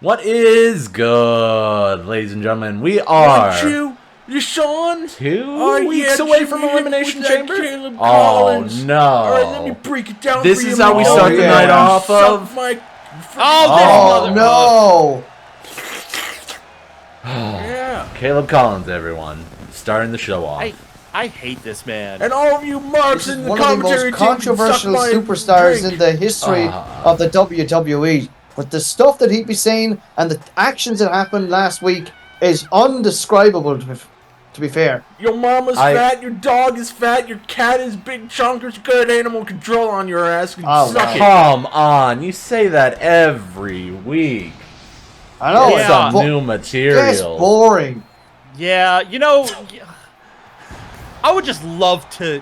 What is good, ladies and gentlemen? We are you Sean? 2 weeks away from Elimination Chamber. Caleb Oh Collins. no! All right, let me break it down. This for is you, how we man. start the night off of. Oh no! Yeah. Caleb Collins, everyone, starting the show off. I hate this man. And all of you marks This in is the one of the commentary most team controversial can suck my superstars drink. in the history of the WWE. But the stuff that he'd be saying and the actions that happened last week is undescribable, to be fair. Your mama's fat, your dog is fat, your cat is big chunkers, good animal control on your ass. Oh, Suck it. Come on, you say that every week. I know. It's some new material. It's boring. Yeah, you know, I would just love to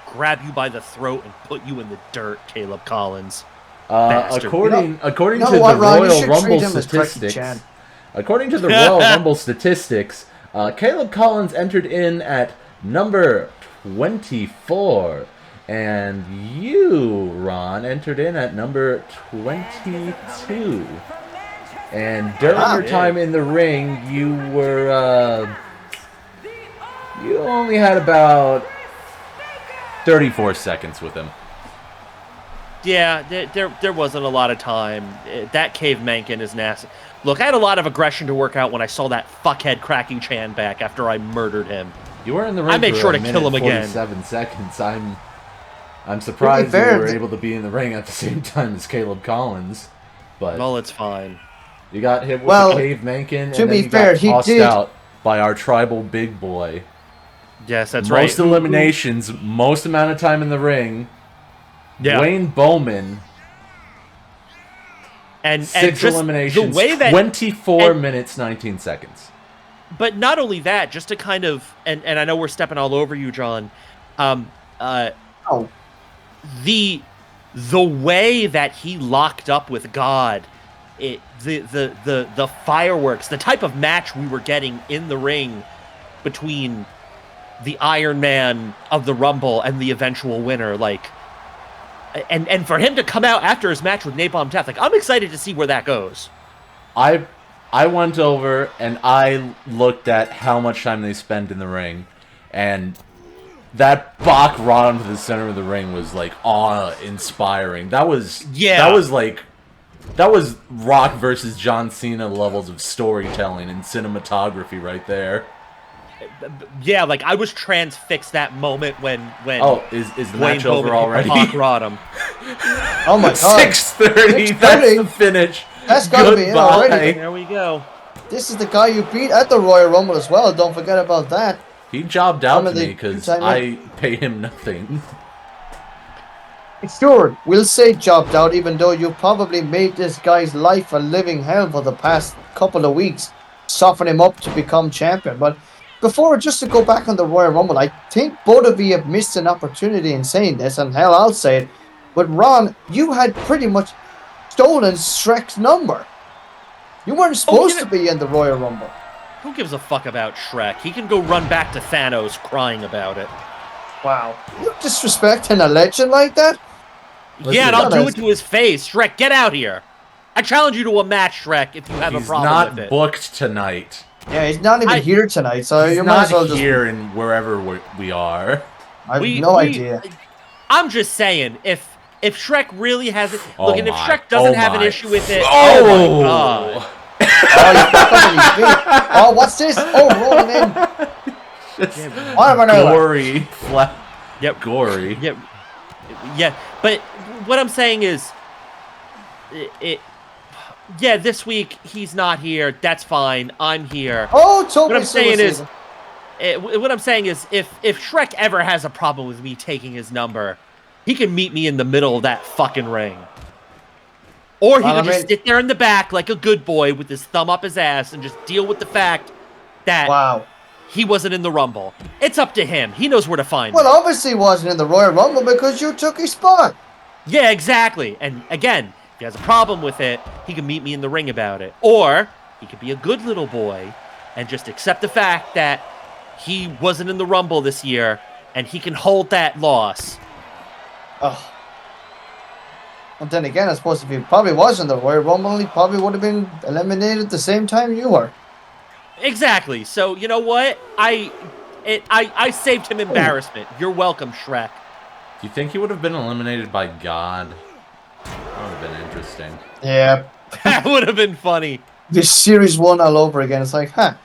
grab you by the throat and put you in the dirt, Caleb Collins. According to the Royal Rumble statistics, Caleb Collins entered in at number 24, and you, Ron, entered in at number 22. And during your time in the ring, you were you only had about 34 seconds with him. Yeah, there wasn't a lot of time. That caveman is nasty. Look, I had a lot of aggression to work out when I saw that fuckhead cracking Chan back after I murdered him. You were in the ring. I made for sure a to minute kill him again. 47 seconds. I'm surprised you were able to be in the ring at the same time as Caleb Collins. But well, it's fine. You got hit with the caveman, and then you got tossed out by our tribal big boy. Yes, that's right. Most eliminations, most amount of time in the ring. Yeah. Wayne Bowman. And 6 just eliminations, the way that 24 minutes, 19 seconds. But not only that, just to kind of, and I know we're stepping all over you, John. The way that he locked up with God, the fireworks, the type of match we were getting in the ring between the Iron Man of the Rumble and the eventual winner, like, and for him to come out after his match with Napalm Death, like, I'm excited to see where that goes. I went over and I looked at how much time they spent in the ring, and that Bach rod into the center of the ring was like awe-inspiring. That was Rock versus John Cena levels of storytelling and cinematography right there. Yeah, like I was transfixed that moment when is the match over already? Rod him. Oh my god! 6:30. That's the finish. That's gotta be it already. There we go. This is the guy you beat at the Royal Rumble as well. Don't forget about that. He jobbed out to me because I pay him nothing. Sure, we'll say jobbed out, even though you probably made this guy's life a living hell for the past couple of weeks, softening him up to become champion. But before, just to go back on the Royal Rumble, I think both of you have missed an opportunity in saying this, and hell, I'll say it. But Ron, you had pretty much stolen Shrek's number. You weren't supposed to be in the Royal Rumble. Who gives a fuck about Shrek? He can go run back to Thanos crying about it. Wow. You're disrespecting a legend like that? Yeah, and I'll do it to his face. Shrek, get out here. I challenge you to a match, Shrek, if you have a problem with it. He's not booked tonight. Yeah, he's not even here tonight, so you might as well just... He's not here in wherever we are. I have no idea. I'm just saying, if Shrek really has it... Look, and if Shrek doesn't have an issue with it... Oh, my God. Oh, what's this? Oh, rolling in. Gory. Yep. Gory. Yep. Yeah, but what I'm saying is... Yeah, this week he's not here. That's fine. I'm here. Oh, totally. What I'm saying is, if Shrek ever has a problem with me taking his number, he can meet me in the middle of that fucking ring, or he can just sit there in the back like a good boy with his thumb up his ass and just deal with the fact that he wasn't in the Rumble. It's up to him. He knows where to find me. Well, obviously he wasn't in the Royal Rumble because you took his spot. Yeah, exactly. And again, if he has a problem with it, he can meet me in the ring about it. Or he could be a good little boy and just accept the fact that he wasn't in the Rumble this year and he can hold that loss. Oh. And then again, I suppose if he probably was in the Royal Rumble, he probably would have been eliminated the same time you were. Exactly. So, you know what? I saved him embarrassment. You're welcome, Shrek. Do you think he would have been eliminated by God? That would have been interesting. Yeah. That would have been funny. This Series 1 all over again. It's like, huh.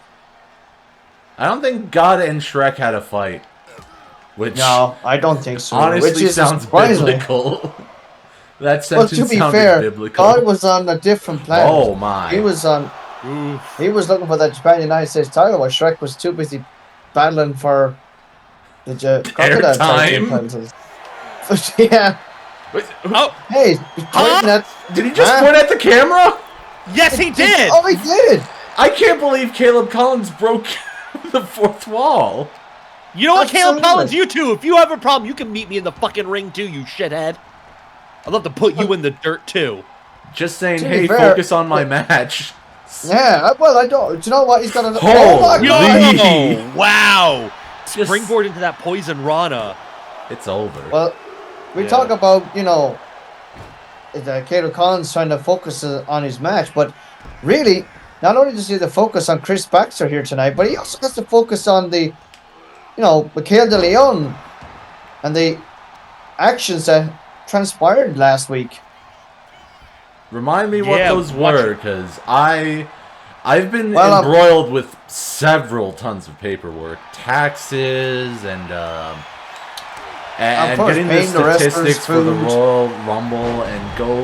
I don't think God and Shrek had a fight. Which no, I don't think so. Honestly, which is sounds biblical. That sentence to be sounded fair, biblical. God was on a different planet. Oh my! He was on. He was looking for that Japan United States title, while Shrek was too busy battling for the crocodile titles. Yeah. Oh, hey, did he just point at the camera? Yes, he did. Oh, he did. I can't believe Caleb Collins broke the fourth wall. You know what, Caleb Collins? You too. If you have a problem, you can meet me in the fucking ring too, you shithead. I'd love to put you in the dirt too. Just saying, hey, focus on my match. Yeah, well, I don't. Do you know what? He's got a. Oh my God! Oh, wow! Springboard into that poison Rana. It's over. Well, we talk about, you know, Caleb Collins trying to focus on his match, but really, not only does he have to focus on Chris Baxter here tonight, but he also has to focus on the, you know, Mikael De Leon and the actions that transpired last week. Remind me what those were, because I've been embroiled with several tons of paperwork, taxes, and getting the statistics for the Royal Rumble and go.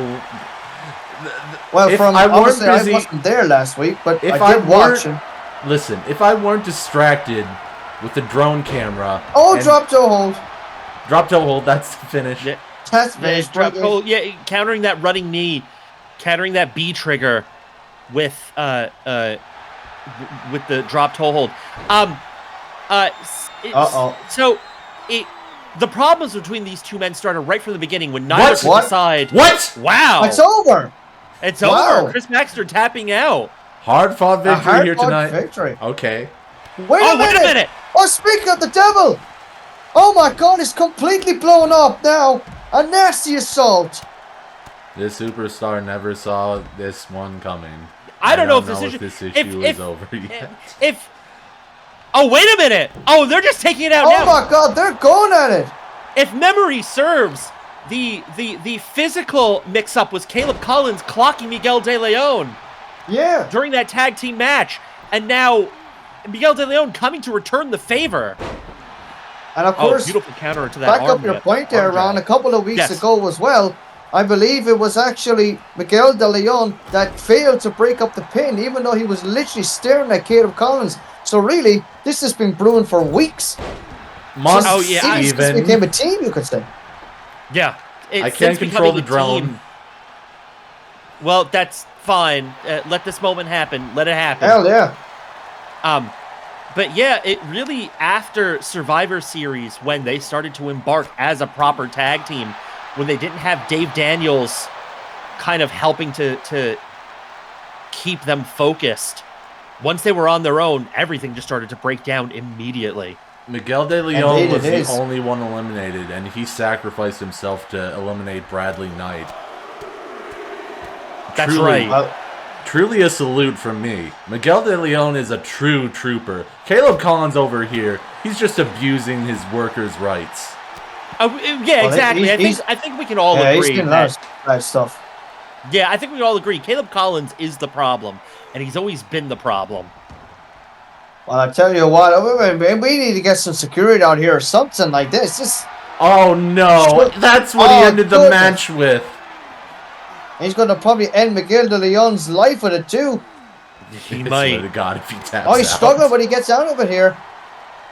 Well, I wasn't there last week, but I did watch him. Listen, if I weren't distracted with the drone camera. Oh, drop toe hold. Drop toe hold. That's the finish. Yeah. That's finished. Drop toe hold. Yeah, countering that running knee. Countering that B trigger with the drop toe hold. So the problems between these two men started right from the beginning when neither could decide. What? Wow! It's over. It's over. Chris Baxter tapping out. Hard fought victory here tonight. Victory. Okay. Wait a minute. Oh, speaking of the devil! Oh my God! It's completely blown up now. A nasty assault. This superstar never saw this one coming. I don't know if this issue is over yet. Oh, wait a minute! Oh, they're just taking it out now. Oh my God, they're going at it. If memory serves, the physical mix-up was Caleb Collins clocking Miguel De Leon. Yeah. During that tag team match, and now Miguel De Leon coming to return the favor. And of course, beautiful counter to that. Back up your point there, Ron. A couple of weeks ago as well. I believe it was actually Miguel De Leon that failed to break up the pin, even though he was literally staring at Caleb Collins. So really, this has been brewing for weeks. This became a team, you could say. Yeah. I can't control the drone. Well, that's fine. Let this moment happen. Let it happen. Hell yeah. But yeah, it really, after Survivor Series, when they started to embark as a proper tag team, when they didn't have Dave Daniels kind of helping to keep them focused. Once they were on their own, everything just started to break down immediately. Miguel De Leon was the only one eliminated, and he sacrificed himself to eliminate Bradley Knight. That's right. Truly a salute from me. Miguel De Leon is a true trooper. Caleb Collins over here, he's just abusing his workers' rights. Yeah, exactly. I think we can all agree. He's getting that stuff. Yeah, I think we all agree. Caleb Collins is the problem, and he's always been the problem. Well, I tell you what, we need to get some security out here or something like this. Oh no, that's what he ended the match with. He's going to probably end Miguel De Leon's life with it too. He might. Swear to God, if he taps he's struggling, but he gets out of it here.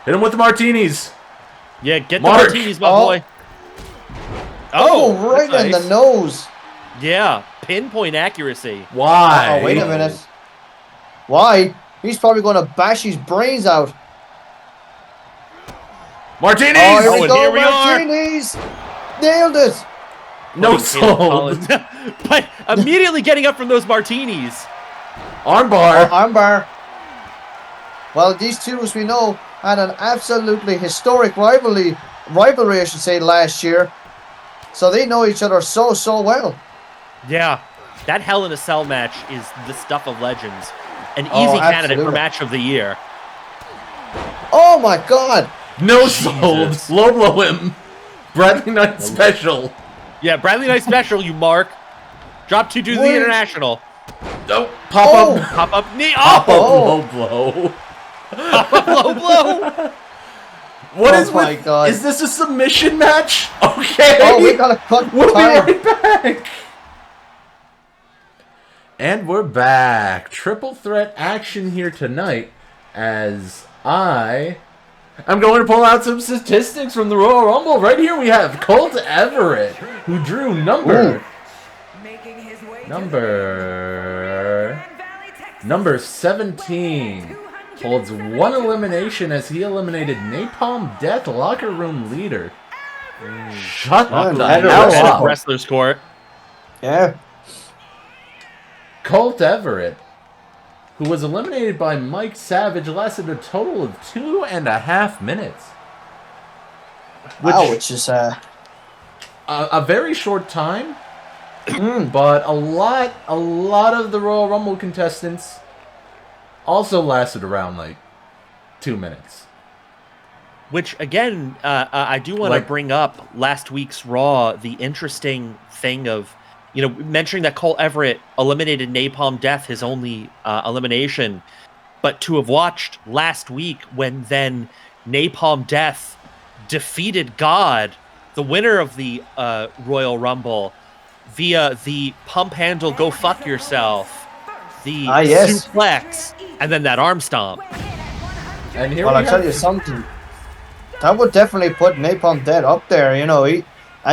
Hit him with the martinis. Yeah, get the martinis, my boy. Oh, right in the nose. Yeah, pinpoint accuracy. Why? Wait a minute. Why? He's probably going to bash his brains out. Martinis! Here we Martinis! Nailed it. No sold. But immediately getting up from those martinis. Armbar. Armbar. Well, these two, as we know, had an absolutely historic rivalry, I should say, last year. So they know each other so well. Yeah, that Hell in a Cell match is the stuff of legends. An easy candidate for match of the year. Oh my God! No sold. Low blow him. Bradley Knight special. Yeah, Bradley Knight special, you mark. Drop 2 to the international. Nope. Pop up. Pop up knee. Pop up low blow. Pop up low blow. What is my God? Is this a submission match? Okay. Oh, we got a cut. We'll be right back. And we're back. Triple threat action here tonight as I'm going to pull out some statistics from the Royal Rumble. Right here we have Colt Everette, who drew number 17. Holds 1 elimination as he eliminated Napalm Death Locker Room Leader. Shut the hell up. Wrestler's Court. Yeah. Colt Everette, who was eliminated by Mike Savage, lasted a total of 2.5 minutes. Which is a very short time, but a lot of the Royal Rumble contestants also lasted around like 2 minutes. Which again, I do want to bring up last week's Raw, the interesting thing of, mentioning that Colt Everette eliminated Napalm Death, his only elimination, but to have watched last week when then Napalm Death defeated God, the winner of the Royal Rumble, via the pump handle go fuck yourself, the suplex, and then that arm stomp. And here I'll tell you something. That would definitely put Napalm Death up there, and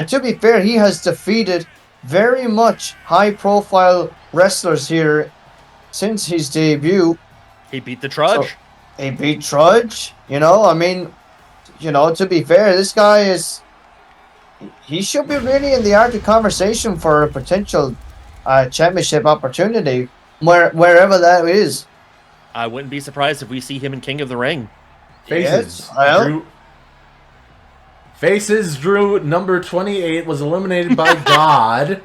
to be fair, he has defeated very much high-profile wrestlers here since his debut. He beat the Trudge. So, he beat Trudge. To be fair, this guy he should be really in the Arctic conversation for a potential championship opportunity, wherever that is. I wouldn't be surprised if we see him in King of the Ring. Faces Drew number 28 was eliminated by God,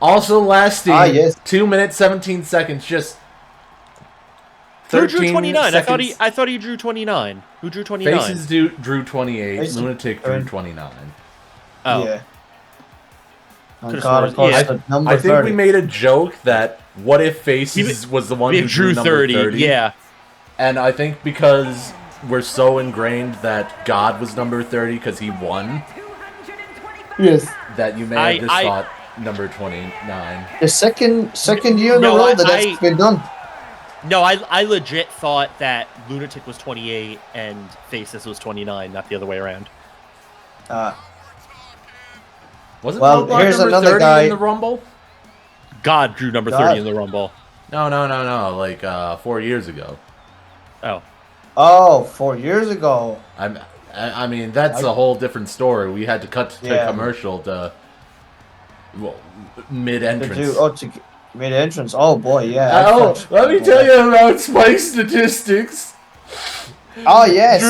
also lasting 2 minutes 17 seconds. Just 13 Who drew 29? Seconds. I thought he drew 29. Who drew 29? Faces drew 28. Lunatic drew 29. Oh. Yeah. I think we made a joke that what if Faces was the one who drew number 30? Yeah. And I think because we're so ingrained that God was number 30 because he won. Yes. That you may have just thought number 29. The second year in a row that's been done. No, I legit thought that Lunatic was 28 and Faces was 29, not the other way around. Wasn't here's number 30 guy in the Rumble? God drew number 30 in the Rumble. No. Like 4 years ago. Oh, 4 years ago. I mean, that's a whole different story. We had to cut to commercial to mid-entrance. Mid-entrance. Oh boy, yeah. Let me tell you about Spike's statistics. Oh yes.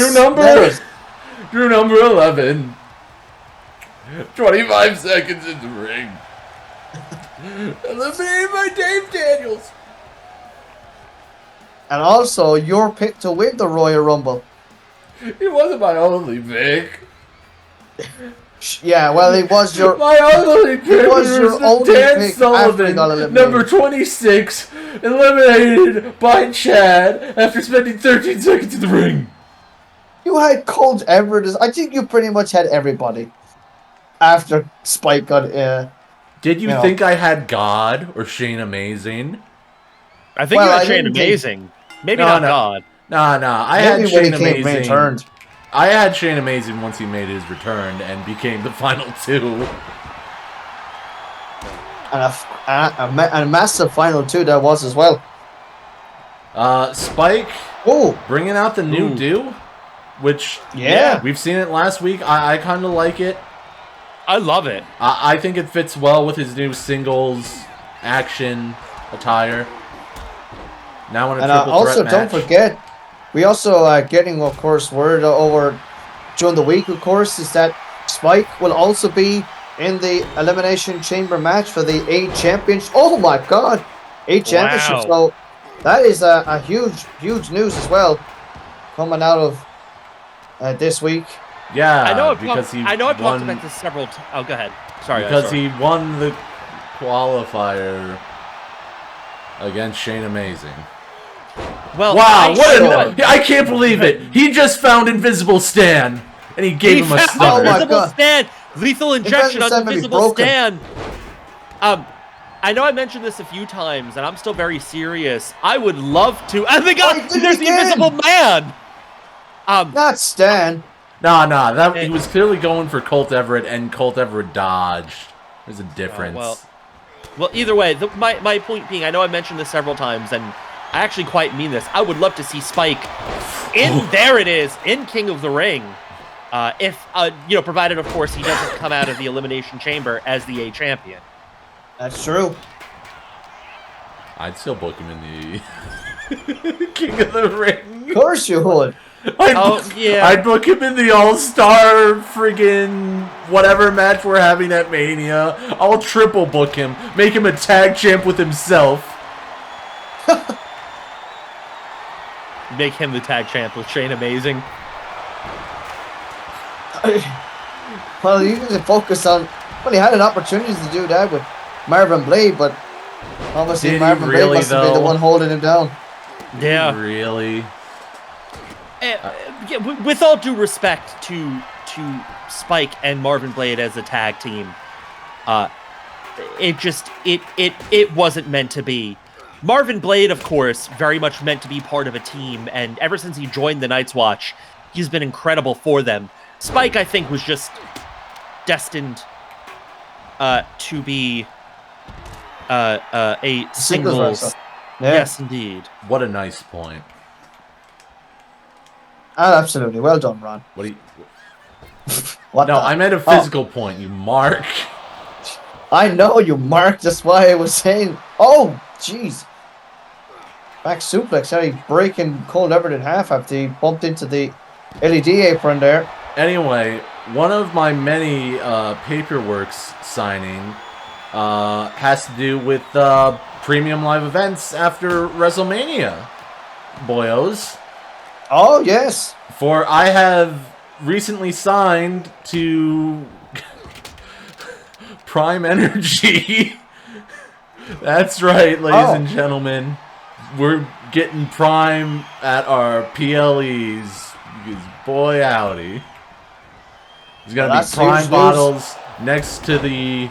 Drew number 11. 25 seconds in the ring. Eliminated by Dave Daniels. And also, your pick to win the Royal Rumble. It wasn't my only pick. Yeah, well, it was your... My only pick was your only Dan pick Sullivan, number 26, eliminated by Chad after spending 13 seconds in the ring. You had Colt Everette. I think you pretty much had everybody after Spike got... Did you think I had God or Shane Amazing? I think you had Shane Amazing. Maybe not God. No. I had Shane Amazing. I had Shane Amazing once he made his return and became the final two. And a massive final two that was as well. Spike bringing out the new do, which we've seen it last week. I kind of like it. I love it. I think it fits well with his new singles action attire. Now on a triple also, threat don't forget, we also getting, of course, word over during the week, of course, is that Spike will also be in the Elimination Chamber match for the A Championship. Oh my God, A Championship. Wow. So that is a huge news as well coming out of this week. Yeah, I know I've talked about this several times. Oh, go ahead. Sorry. Because he won the qualifier against Shane Amazing. Well, wow, I can't believe it. He just found Invisible Stan, and he gave him a stunner. Invisible Stan, lethal injection on Invisible Stan. I know I mentioned this a few times, and I'm still very serious. I would love to. Oh my God, there's the Invisible Man. Not Stan. Nah. He was clearly going for Colt Everette, and Colt Everette dodged. There's a difference. Well, either way, my point being, I know I mentioned this several times, and I actually quite mean this. I would love to see Spike there it is, in King of the Ring. If, provided, of course, he doesn't come out of the Elimination Chamber as the A champion. That's true. I'd still book him in the King of the Ring. Of course you would. I'd book him in the All-Star friggin' whatever match we're having at Mania. I'll triple book him. Make him a tag champ with himself. Make him the tag champ with Shane Amazing. Well, you can focus on... Well, he had an opportunity to do that with Marvin Blade, but obviously Marvin Blade must have been the one holding him down. Yeah. Really? With all due respect to Spike and Marvin Blade as a tag team, it wasn't meant to be. Marvin Blade, of course, very much meant to be part of a team, and ever since he joined the Night's Watch, he's been incredible for them. Spike, I think, was just destined to be a singles. Yeah. Yes, indeed. What a nice point. Absolutely. Well done, Ron. What do you... What no, I meant a physical point, you mark. I know you mark. That's why I was saying... Oh, jeez. Back suplex. How he breaking Colt Everette in half after he bumped into the LED apron there. Anyway, one of my many paperworks signing has to do with premium live events after WrestleMania, boyos. Oh, yes. For I have recently signed to Prime Energy. That's right, ladies and gentlemen. We're getting Prime at our PLEs. Because boy, howdy. There's gonna be Prime bottles next to the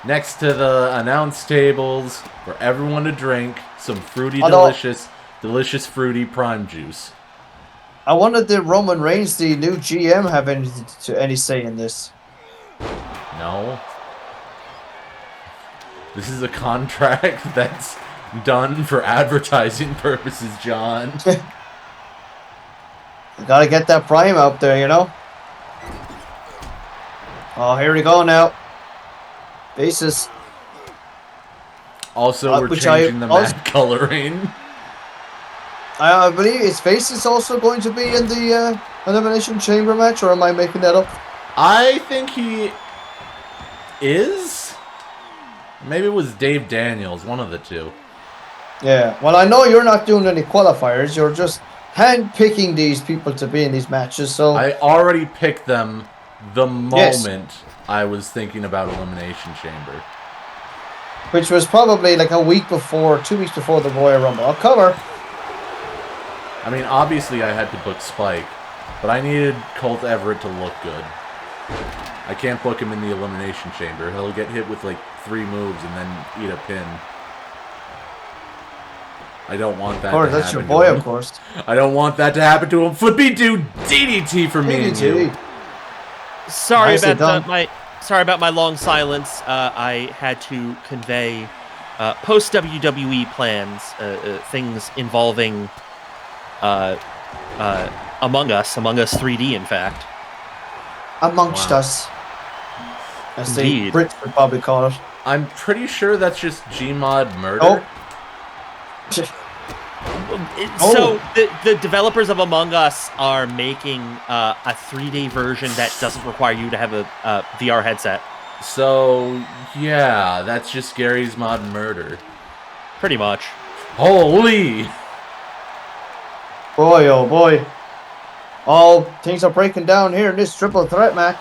announce tables for everyone to drink some fruity, delicious fruity Prime juice. I wonder did Roman Reigns, the new GM, have any say in this? No. This is a contract that's done for advertising purposes, John. You gotta get that Prime out there, you know? Oh, here we go now. Faces. Also, we're changing the mat coloring. I believe his face is also going to be in the Elimination Chamber match, or am I making that up? I think he is. Maybe it was Dave Daniels, one of the two. Yeah, well, I know you're not doing any qualifiers. You're just hand-picking these people to be in these matches, so... I already picked them the moment I was thinking about Elimination Chamber. Which was probably like a week before, 2 weeks before the Royal Rumble. I'll cover. I mean, obviously I had to book Spike, but I needed Colt Everette to look good. I can't book him in the Elimination Chamber. He'll get hit with like 3 moves and then eat a pin. I don't want that to happen. That's your boy, of course. I don't want that to happen to him. Flippy do DDT for me and you. Sorry about my long silence. I had to convey post WWE plans, things involving Among Us 3D, in fact. Amongst Us, as the Brits would probably call it. I'm pretty sure that's just Gmod murder. So the developers of Among Us are making a 3D version that doesn't require you to have a VR headset. So, yeah, that's just Gary's Mod Murder. Pretty much. Holy! Boy, oh boy. Oh, things are breaking down here in this triple threat match.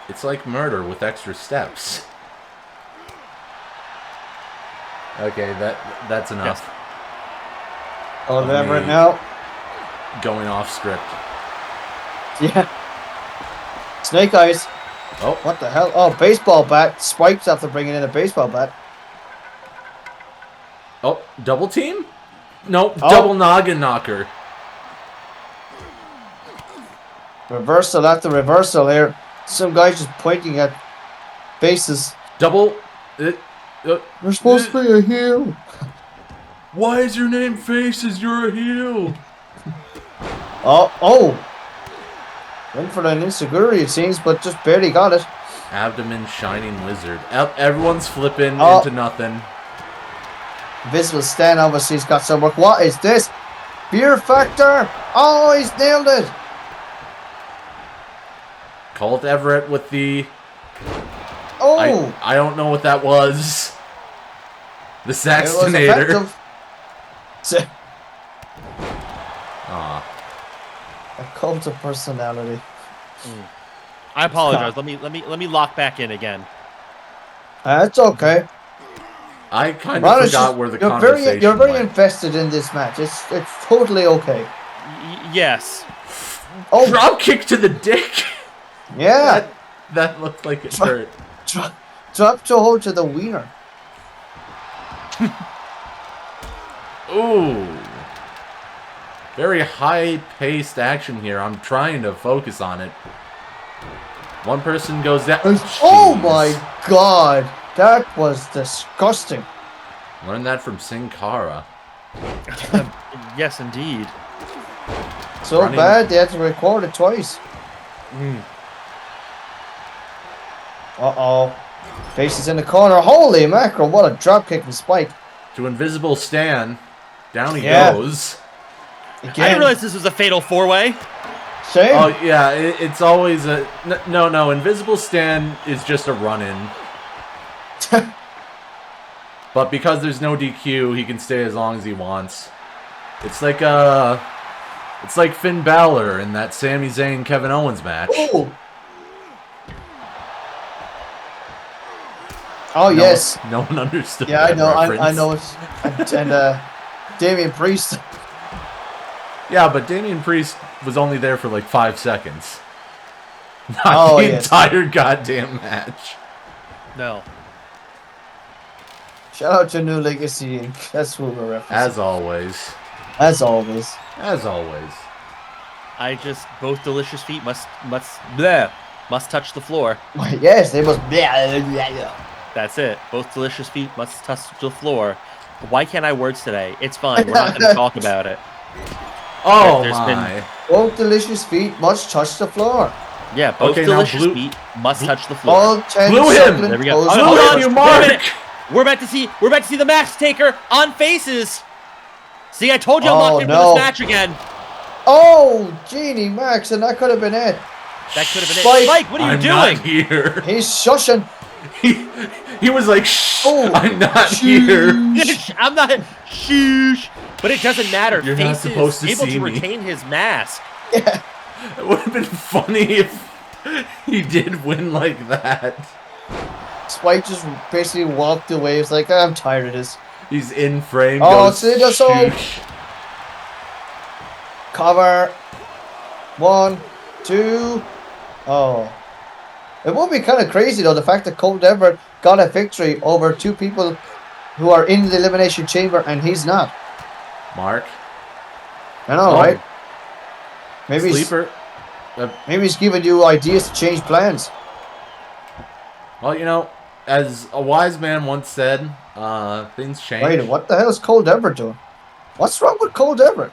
It's like murder with extra steps. Okay, that's enough. Yes. Oh, Everette now. Going off script. Yeah. Snake eyes. Oh. What the hell? Oh, baseball bat. Spikes after bringing in a baseball bat. Oh, double team? No, Oh. double noggin knocker. Reversal after reversal here. Some guys just pointing at faces. Double. You're supposed to be a heel. Why is your name Faces? You're a heel. Oh. Went for an Inseguri, it seems, but just barely got it. Abdomen Shining Lizard. Everyone's flipping Oh. into nothing. Visible Stan obviously has got some work. What is this? Fear Factor. Oh, he's nailed it. Colt Everette with the... Oh. I don't know what that was. The It was Saxonator. effective. Aw. A cult of personality. I apologize. Let me lock back in again. That's okay. I kind of forgot where the conversation You're very went. invested in this match. It's totally okay. Yes. Oh, Drop kick to the dick. yeah. That looked like it hurt. Drop to hold to the wiener. Ooh. Very high-paced action here. I'm trying to focus on it. One person goes down. Oh my god. That was disgusting. Learned that from Sin Cara. Yes, indeed. So Running. bad they had to record it twice. Uh-oh. Faces in the corner. Holy mackerel, what a drop kick from Spike. To Invisible Stan. Down he Yeah. goes. Again. I didn't realize this was a fatal four-way. Same. Oh, yeah, it's always a... No, Invisible Stan is just a run-in. But because there's no DQ, he can stay as long as he wants. It's like Finn Balor in that Sami Zayn Kevin Owens match. Oh yes. No one understood. Yeah, I that know. reference. I know it. And Damian Priest. Yeah, but Damian Priest was only there for like 5 seconds. Not the yes. entire goddamn match. No. Shout out to New Legacy Inc. That's who we're referencing. As always. As always. As always. Both delicious feet must touch the floor. Yes, they must. That's it. Both delicious feet must touch the floor. Why can't I words today? It's fine. We're not going to talk about it. Oh There's my. Both delicious feet must touch the floor. Yeah, both Okay, now delicious blue- feet must touch the floor. All 10 Blew him! succulent There we go. toes Hold must on, touch you the mark! floor. Wait a minute. We're about to see the match taker on Faces. See, I told you I'm locked in for this match again. Oh, Genie Max, and that could have been it. That could have been Spike. it. Spike, what are you I'm doing? not here. He's shushing. He was like, shh, Oh, I'm not here. I'm not. Shoosh. But it doesn't matter. You're not Faces supposed to able see to me. retain his mask. Yeah. It would have been funny if he did win like that. Spike just basically walked away. He's like, I'm tired of this. He's in frame. Oh, goes, see, that's all. shoosh. Cover. 1, 2. Oh. It would be kind of crazy, though, the fact that Colt Everette got a victory over two people who are in the Elimination Chamber and he's not. Mark. I know, Oh. right? Maybe Sleeper. maybe he's giving you ideas to change plans. Well, you know, as a wise man once said, things change. Wait, what the hell is Colt Everette doing? What's wrong with Colt Everette?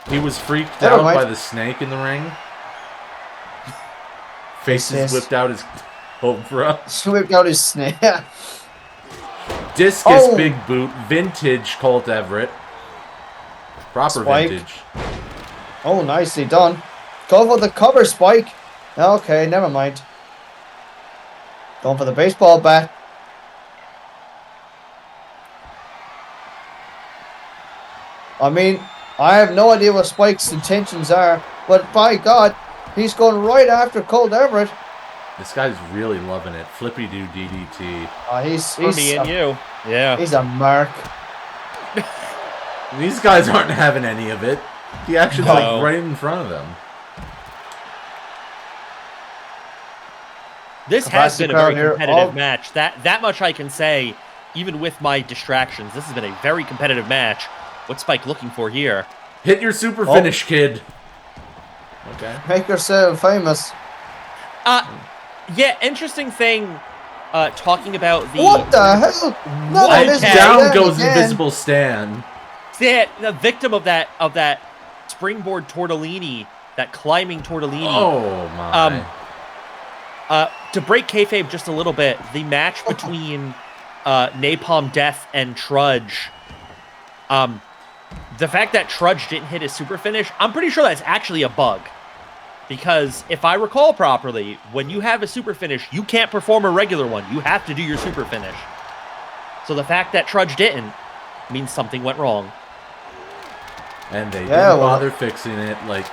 He was freaked Never out mind. by the snake in the ring. Faces Yes. whipped out his Cobra. Swept out his snake. Discus Oh. big boot. Vintage Colt Everette. Proper Spike. vintage. Oh, nicely done. Go for the cover, Spike. Okay, never mind. Going for the baseball bat. I mean, I have no idea what Spike's intentions are, but by God, he's going right after Colt Everette. This guy's really loving it. Flippy-do DDT. He's For me and you. Yeah. He's a mark. These guys aren't having any of it. He actually like right in front of them. This has been a very competitive match. That much I can say, even with my distractions. This has been a very competitive match. What's Spike looking for here? Hit your super finish, kid. Okay. Make yourself famous. Yeah, interesting thing, talking about the... What the hell? Down goes Invisible Stan. Yeah, the victim of that springboard tortellini, that climbing tortellini. Oh, my. To break kayfabe just a little bit, the match between Napalm Death and Trudge, the fact that Trudge didn't hit his super finish, I'm pretty sure that's actually a bug. Because if I recall properly, when you have a super finish, you can't perform a regular one. You have to do your super finish. So the fact that Trudge didn't means something went wrong. And they didn't bother fixing it like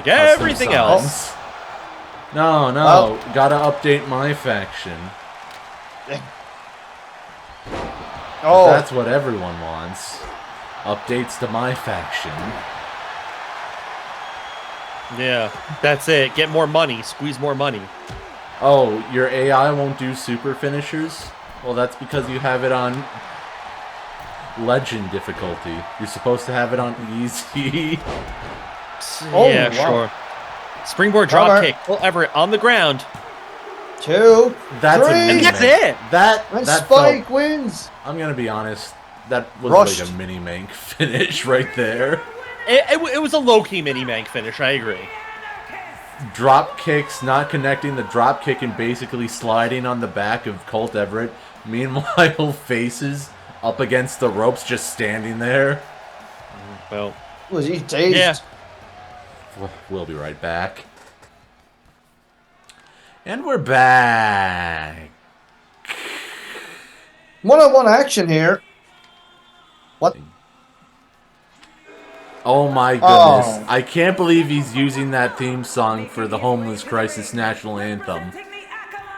everything else. No, gotta update my faction. That's what everyone wants. Updates to my faction. Yeah, that's it. Get more money. Squeeze more money. Oh, your AI won't do super finishers? Well, that's because you have it on legend difficulty. You're supposed to have it on easy. Yeah, sure. Springboard drop kick. Colt Everette on the ground. 2, that's 3. And that's it. And Spike wins. I'm gonna be honest. That was like a Minimank finish right there. It was a low-key Minimank finish, I agree. Drop kicks, not connecting the drop kick and basically sliding on the back of Colt Everette. Meanwhile, Faces up against the ropes just standing there. Well, was he dazed? Yeah. We'll be right back. And we're back. One-on-one action here. What? Oh my goodness. I can't believe he's using that theme song for the Homeless Crisis National Anthem.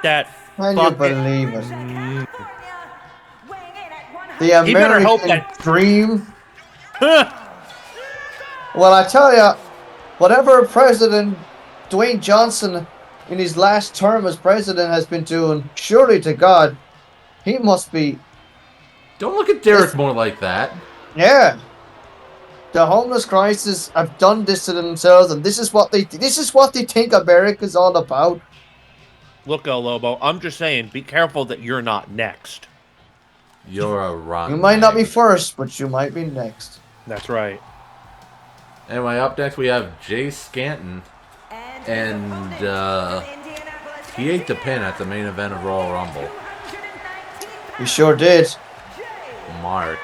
Can you believe it? The American dream. Well, I tell you, whatever President Dwayne Johnson in his last term as president has been doing, surely to God, he must be... Don't look at Derek more like that. Yeah. The homeless crisis have done this to themselves, and this is what they think America's all about. Look, Lobo, I'm just saying, be careful that you're not next. You're a wrong. You might not be first, but you might be next. That's right. Anyway, up next we have Jace Scanton, and he ate the pin at the main event of Royal Rumble. He sure did. Mark.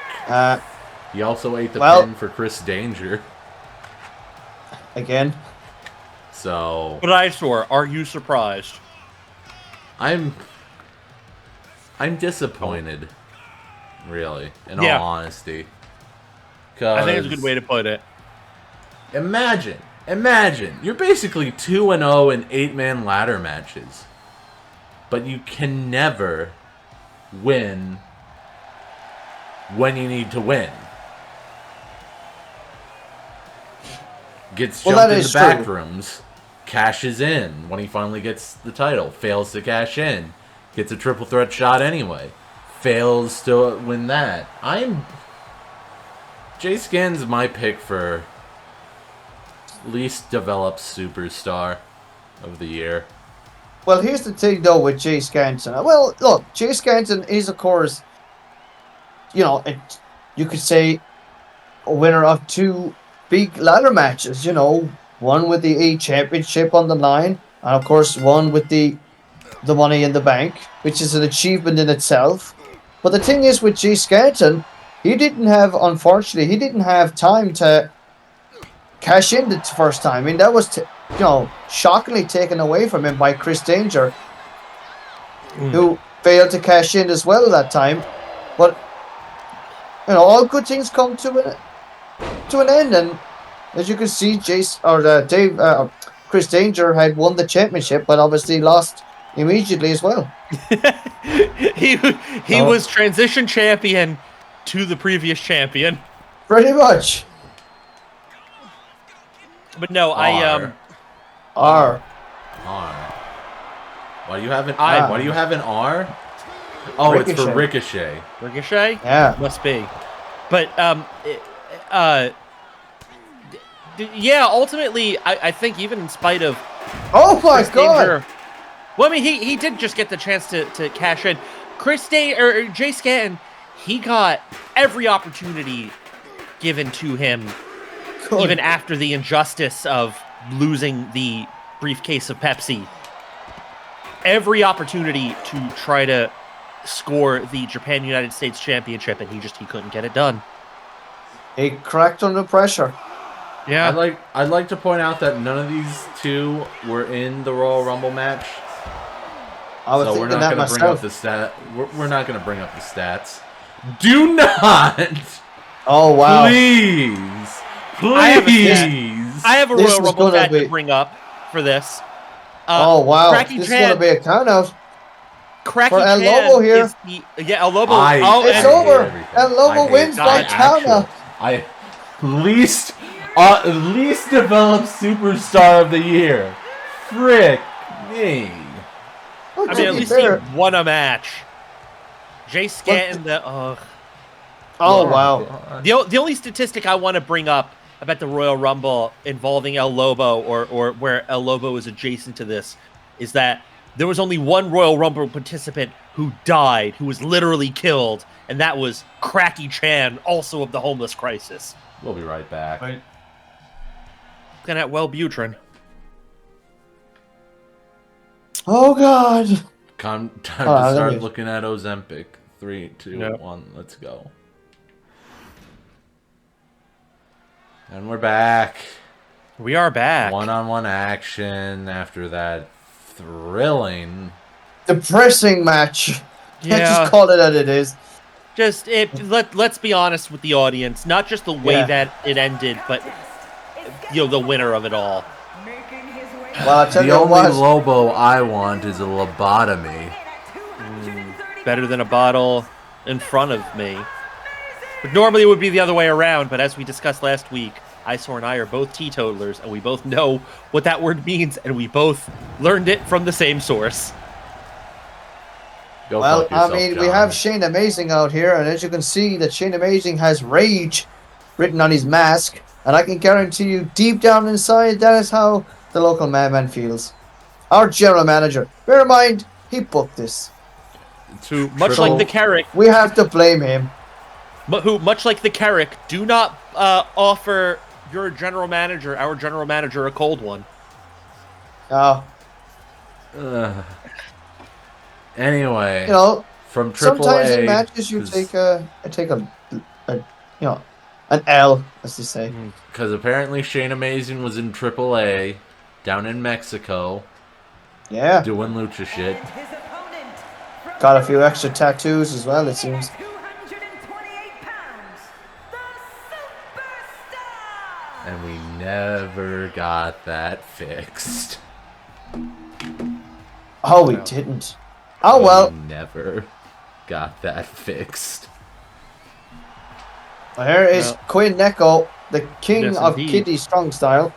He also ate the pin for Chris Danger. Again. So. But are you surprised? I'm disappointed. Really, in all honesty. I think it's a good way to put it. Imagine, you're basically 2-0 in 8-man ladder matches, but you can never win when you need to win. Gets jumped in the back rooms, cashes in when he finally gets the title, fails to cash in, gets a triple threat shot anyway, fails to win that. Jay Scan's my pick for least developed superstar of the year. Well, here's the thing, though, with Jay Scanton. Well, look, Jay Scanton is, of course, you could say a winner of 2 big ladder matches, one with the A Championship on the line, and, of course, one with the Money in the Bank, which is an achievement in itself. But the thing is, with Jay Scanton, unfortunately, he didn't have time to cash in the first time. I mean, that was, shockingly taken away from him by Chris Danger, who failed to cash in as well that time. But, all good things come to an end. And as you can see, Chris Danger had won the championship, but obviously lost immediately as well. he was transition champion to the previous champion. Pretty much. But no, R. Why do you have an I? Why do you have an R? Oh, Ricochet. It's for Ricochet. Ricochet? Yeah. Must be. But, yeah, ultimately, I think even in spite of... Oh, my God! Well, I mean, he did just get the chance to cash in. Jace Scanton, he got every opportunity given to him, even after the injustice of losing the briefcase of Pepsi. Every opportunity to try to score the Japan United States Championship, and he couldn't get it done. He cracked under pressure. Yeah. I'd like to point out that none of these two were in the Royal Rumble match. So we're not going to bring up the stat. We're not going to bring up the stats. Do not. Oh wow! Please. I have a Royal Rumble stat to bring up for this. Oh wow! This is going to be a count out. Cracky for El Lobo here. El Lobo. It's over. El Lobo wins by count out. Least developed superstar of the year. Frick me. I mean, at least he won a match. Jace Scanton, oh, wow. The only statistic I want to bring up about the Royal Rumble involving El Lobo, or where El Lobo is adjacent to this, is that there was only one Royal Rumble participant who died, who was literally killed, and that was Cracky Chan, also of the homeless crisis. We'll be right back. Looking at Wellbutrin. Oh, God. Time to start looking at Ozempic. 3, 2, 1, let's go. And we're back. We are back. One-on-one action after that thrilling, depressing match. Yeah. Just call it as it is. Let's be honest with the audience. Not just the way that it ended, but the winner of it all. Well, I tell the you only what, Lobo I want is a lobotomy. Better than a bottle in front of me. But normally it would be the other way around, but as we discussed last week, Isor and I are both teetotalers, and we both know what that word means, and we both learned it from the same source. Well, I mean, we have Shane Amazing out here, and as you can see, that Shane Amazing has rage written on his mask, and I can guarantee you, deep down inside, that is how the local madman feels. Our general manager, bear in mind, he booked this. Much like the Carrick, we have to blame him. Much like the Carrick, do not offer your general manager, our general manager, a cold one. Anyway, from AAA, sometimes in matches you take an L, as they say. Because apparently Shane Amazing was in AAA down in Mexico. Yeah. Doing lucha shit. Got a few extra tattoos as well, it seems. And we never got that fixed. Oh, we didn't. Oh, well. We never got that fixed. Well, here is Quinn Neko, the king of Kitty Strong Style.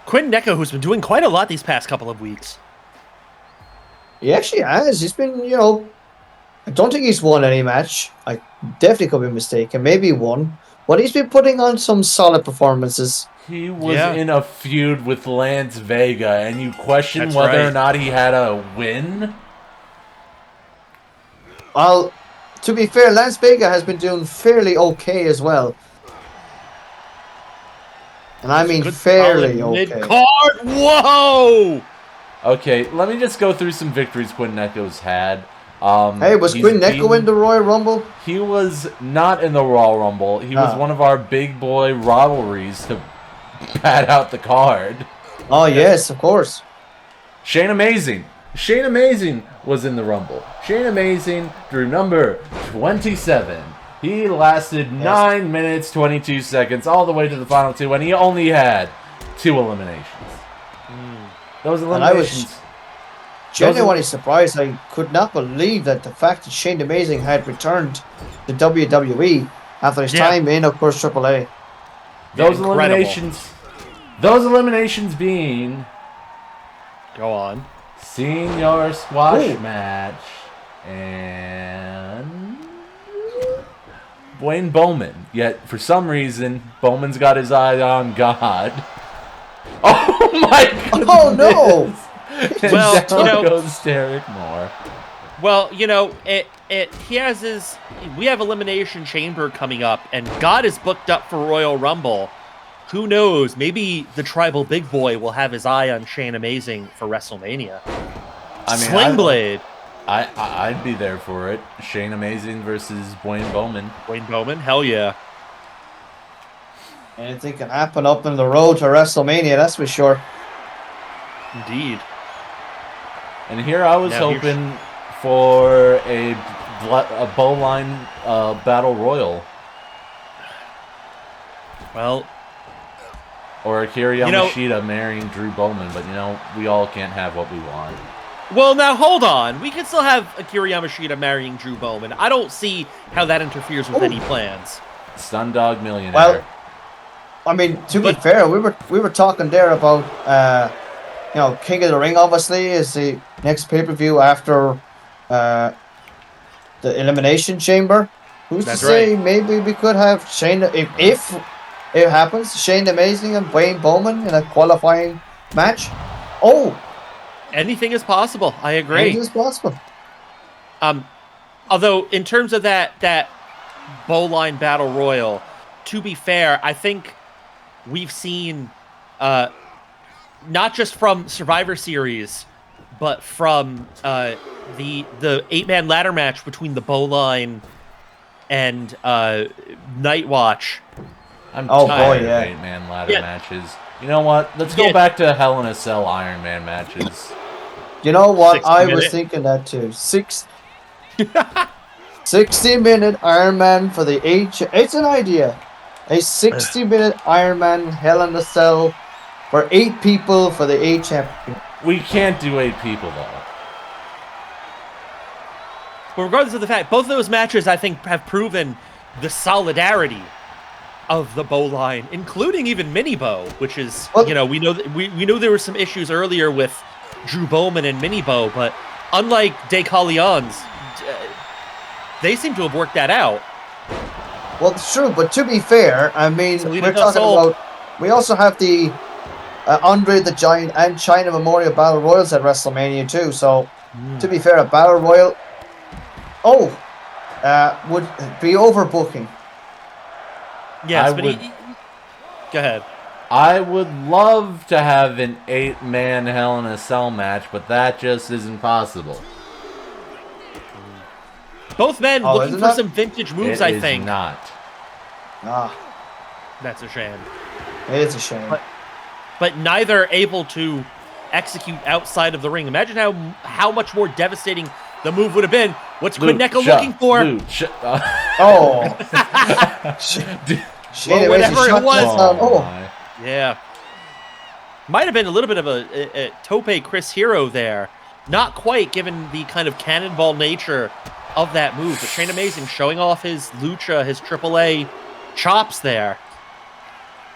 Quinn Neko, who's been doing quite a lot these past couple of weeks. He actually has. He's been, I don't think he's won any match. I definitely could be mistaken. Maybe one. But he's been putting on some solid performances. He was in a feud with Lance Vega, and you question whether or not he had a win? Well, to be fair, Lance Vega has been doing fairly okay as well. And I mean fairly okay. Mid-card, whoa! Okay, let me just go through some victories Quinn Neko's had. Hey, was Quinn Neko in the Royal Rumble? He was not in the Royal Rumble. He was one of our big boy rivalries to pad out the card. Oh, yes, of course. Shane Amazing. Shane Amazing was in the Rumble. Shane Amazing drew number 27. He lasted 9 minutes, 22 seconds, all the way to the final 2, and he only had 2 eliminations. Those eliminations... And I was genuinely surprised. I could not believe that the fact that Shane Amazing had returned to WWE after his time in, of course, AAA. Those eliminations being... Go on. Senor Squashmatch and Bowman. Yet, for some reason, Bowman's got his eye on God. Oh my goodness! Oh no! Well, down goes Derek Moore. Well, he has his... We have Elimination Chamber coming up, and God is booked up for Royal Rumble. Who knows? Maybe the Tribal Big Boy will have his eye on Shane Amazing for WrestleMania. I mean, Sling Blade. I'd be there for it. Shane Amazing versus Bowman. Bowman? Hell yeah. Anything can happen up in the road to WrestleMania, that's for sure. Indeed. And here I was hoping for a Bowline Battle Royal. Well... Or Akira Yamashita marrying Drew Bowman, but we all can't have what we want. Well, now hold on. We can still have Akira Yamashita marrying Drew Bowman. I don't see how that interferes with any plans. Stundog Millionaire. Well, I mean, to be fair, we were talking there about King of the Ring. Obviously, is the next pay-per-view after the Elimination Chamber. Who's to say maybe we could have Shane if it happens, Shane Amazing and Bowman in a qualifying match. Oh, anything is possible. I agree. Anything is possible. Although in terms of that Bowline Battle Royal, to be fair, I think we've seen not just from Survivor Series, but from the 8-man ladder match between the Bowline and Night Watch. I'm tired of 8-man ladder matches. You know what? Let's go back to Hell in a Cell Iron Man matches. You know what? I was thinking that too. 60-minute Iron Man for the H. It's an idea. A 60-minute Iron Man Hell in a Cell for 8 people for the A champion. We can't do 8 people though. But regardless of the fact, both of those matches I think have proven the solidarity of the Bowline, including even Mini Bow, which is we know there were some issues earlier with Drew Bowman and Mini Bow, but unlike Decalions, they seem to have worked that out. Well, it's true, but to be fair, I mean, we're talking about. We also have the Andre the Giant and China Memorial Battle Royals at WrestleMania too. So, to be fair, a Battle Royal, would be overbooking. Yes, go ahead. I would love to have an 8-man Hell in a Cell match, but that just isn't possible. Both men looking for some vintage moves, I think. It is not. That's a shame. It is a shame. But neither able to execute outside of the ring. Imagine how much more devastating the move would have been. What's Quinn Neko looking for? Whatever it was. Yeah. Might have been a little bit of a Tope Chris Hero there. Not quite, given the kind of cannonball nature of that move. But Shane Amazing showing off his Lucha, his AAA chops there.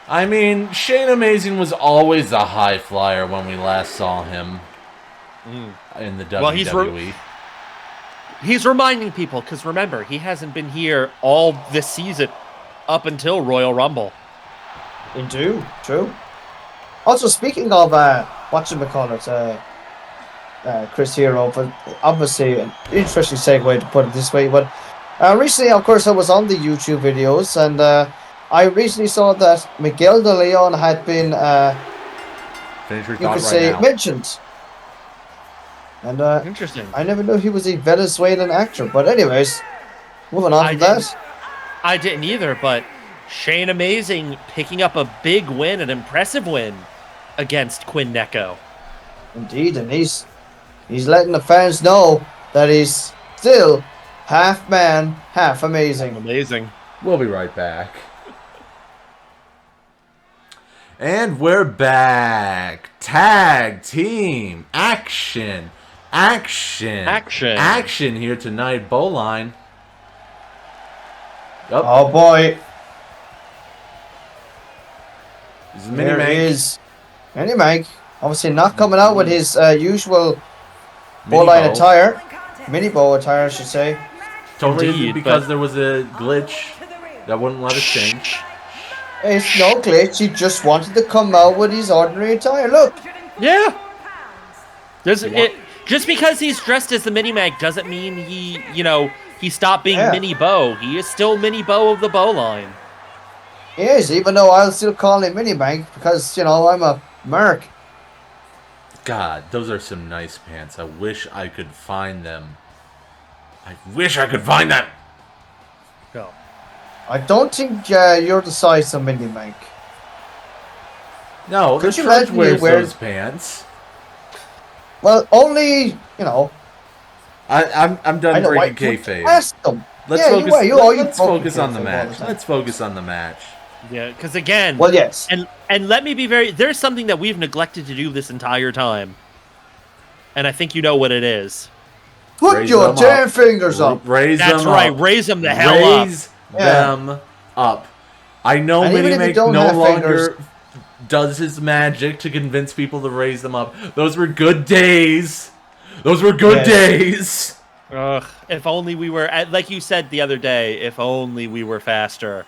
I mean, Shane Amazing was always a high flyer when we last saw him in the WWE. He's reminding people, because remember, he hasn't been here all this season up until Royal Rumble. True. Also, speaking of whatchamacallit, Chris Hero, but obviously an interesting segue to put it this way. But recently, of course, I was on the YouTube videos, and I recently saw that Miguel de Leon had been, mentioned. And interesting. I never knew he was a Venezuelan actor. But anyways, moving on from that. I didn't either, but Shane Amazing picking up a big win, an impressive win against Quinn Neko. Indeed, and he's letting the fans know that he's still half man, half amazing. Amazing. We'll be right back. And we're back. Tag team action. Action here tonight. Bowline. Oh boy. This is There Minimank. is Minimank. Obviously not coming out with his usual Bowline attire. Mini bow attire, I should say. Totally Indeed, because there was a glitch that wouldn't let us change. It's no glitch. He just wanted to come out with his ordinary attire. Look. Yeah. Just because he's dressed as the Minimank doesn't mean he stopped being Mini Bow. He is still Mini Bow of the Bowline. He is, even though I'll still call him Minimank because, I'm a merc. God, those are some nice pants. I wish I could find them. Go. I don't think you're the size of Minimank. No, the Could you Trudge imagine wears you wear- those pants. Well, only, I'm done breaking kayfabe. Ask them. Let's Yeah, focus. let's Focus on the kayfabe all match. the time. Let's focus on the match. Yeah, because again, Well, yes. and let me be there's something that we've neglected to do this entire time. And I think you know what it is. Put Raise your them damn up. fingers up. Raise That's them right, up. raise them the hell up. Raise them up. I know And even if you Minimank don't no have longer fingers- does his magic to convince people to raise them up. Those were good days. Those were good days. Ugh, if only we were, like you said the other day, if only we were faster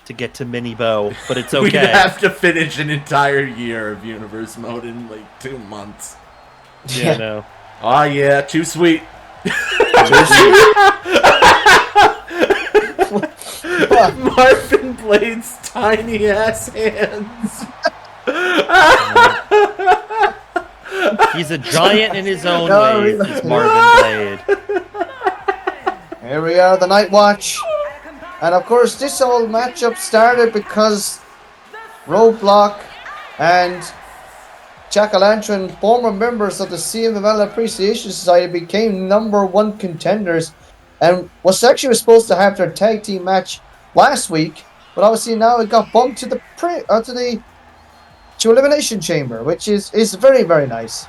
to get to Mini Bow, but it's okay. We'd have to finish an entire year of Universe Mode in like 2 months. Yeah, no. Oh yeah, too sweet. Marvin Blade's tiny ass hands. He's a giant in his own No, way. really. He's Marvin Blade. Here we are, the Night Watch. And of course, this whole matchup started because Roadblock and Jack-o'-lantern, former members of the CMLL Appreciation Society, became '1 contenders and was supposed to have their tag team match last week, but obviously now it got bumped to the Elimination Chamber, which is very, very nice.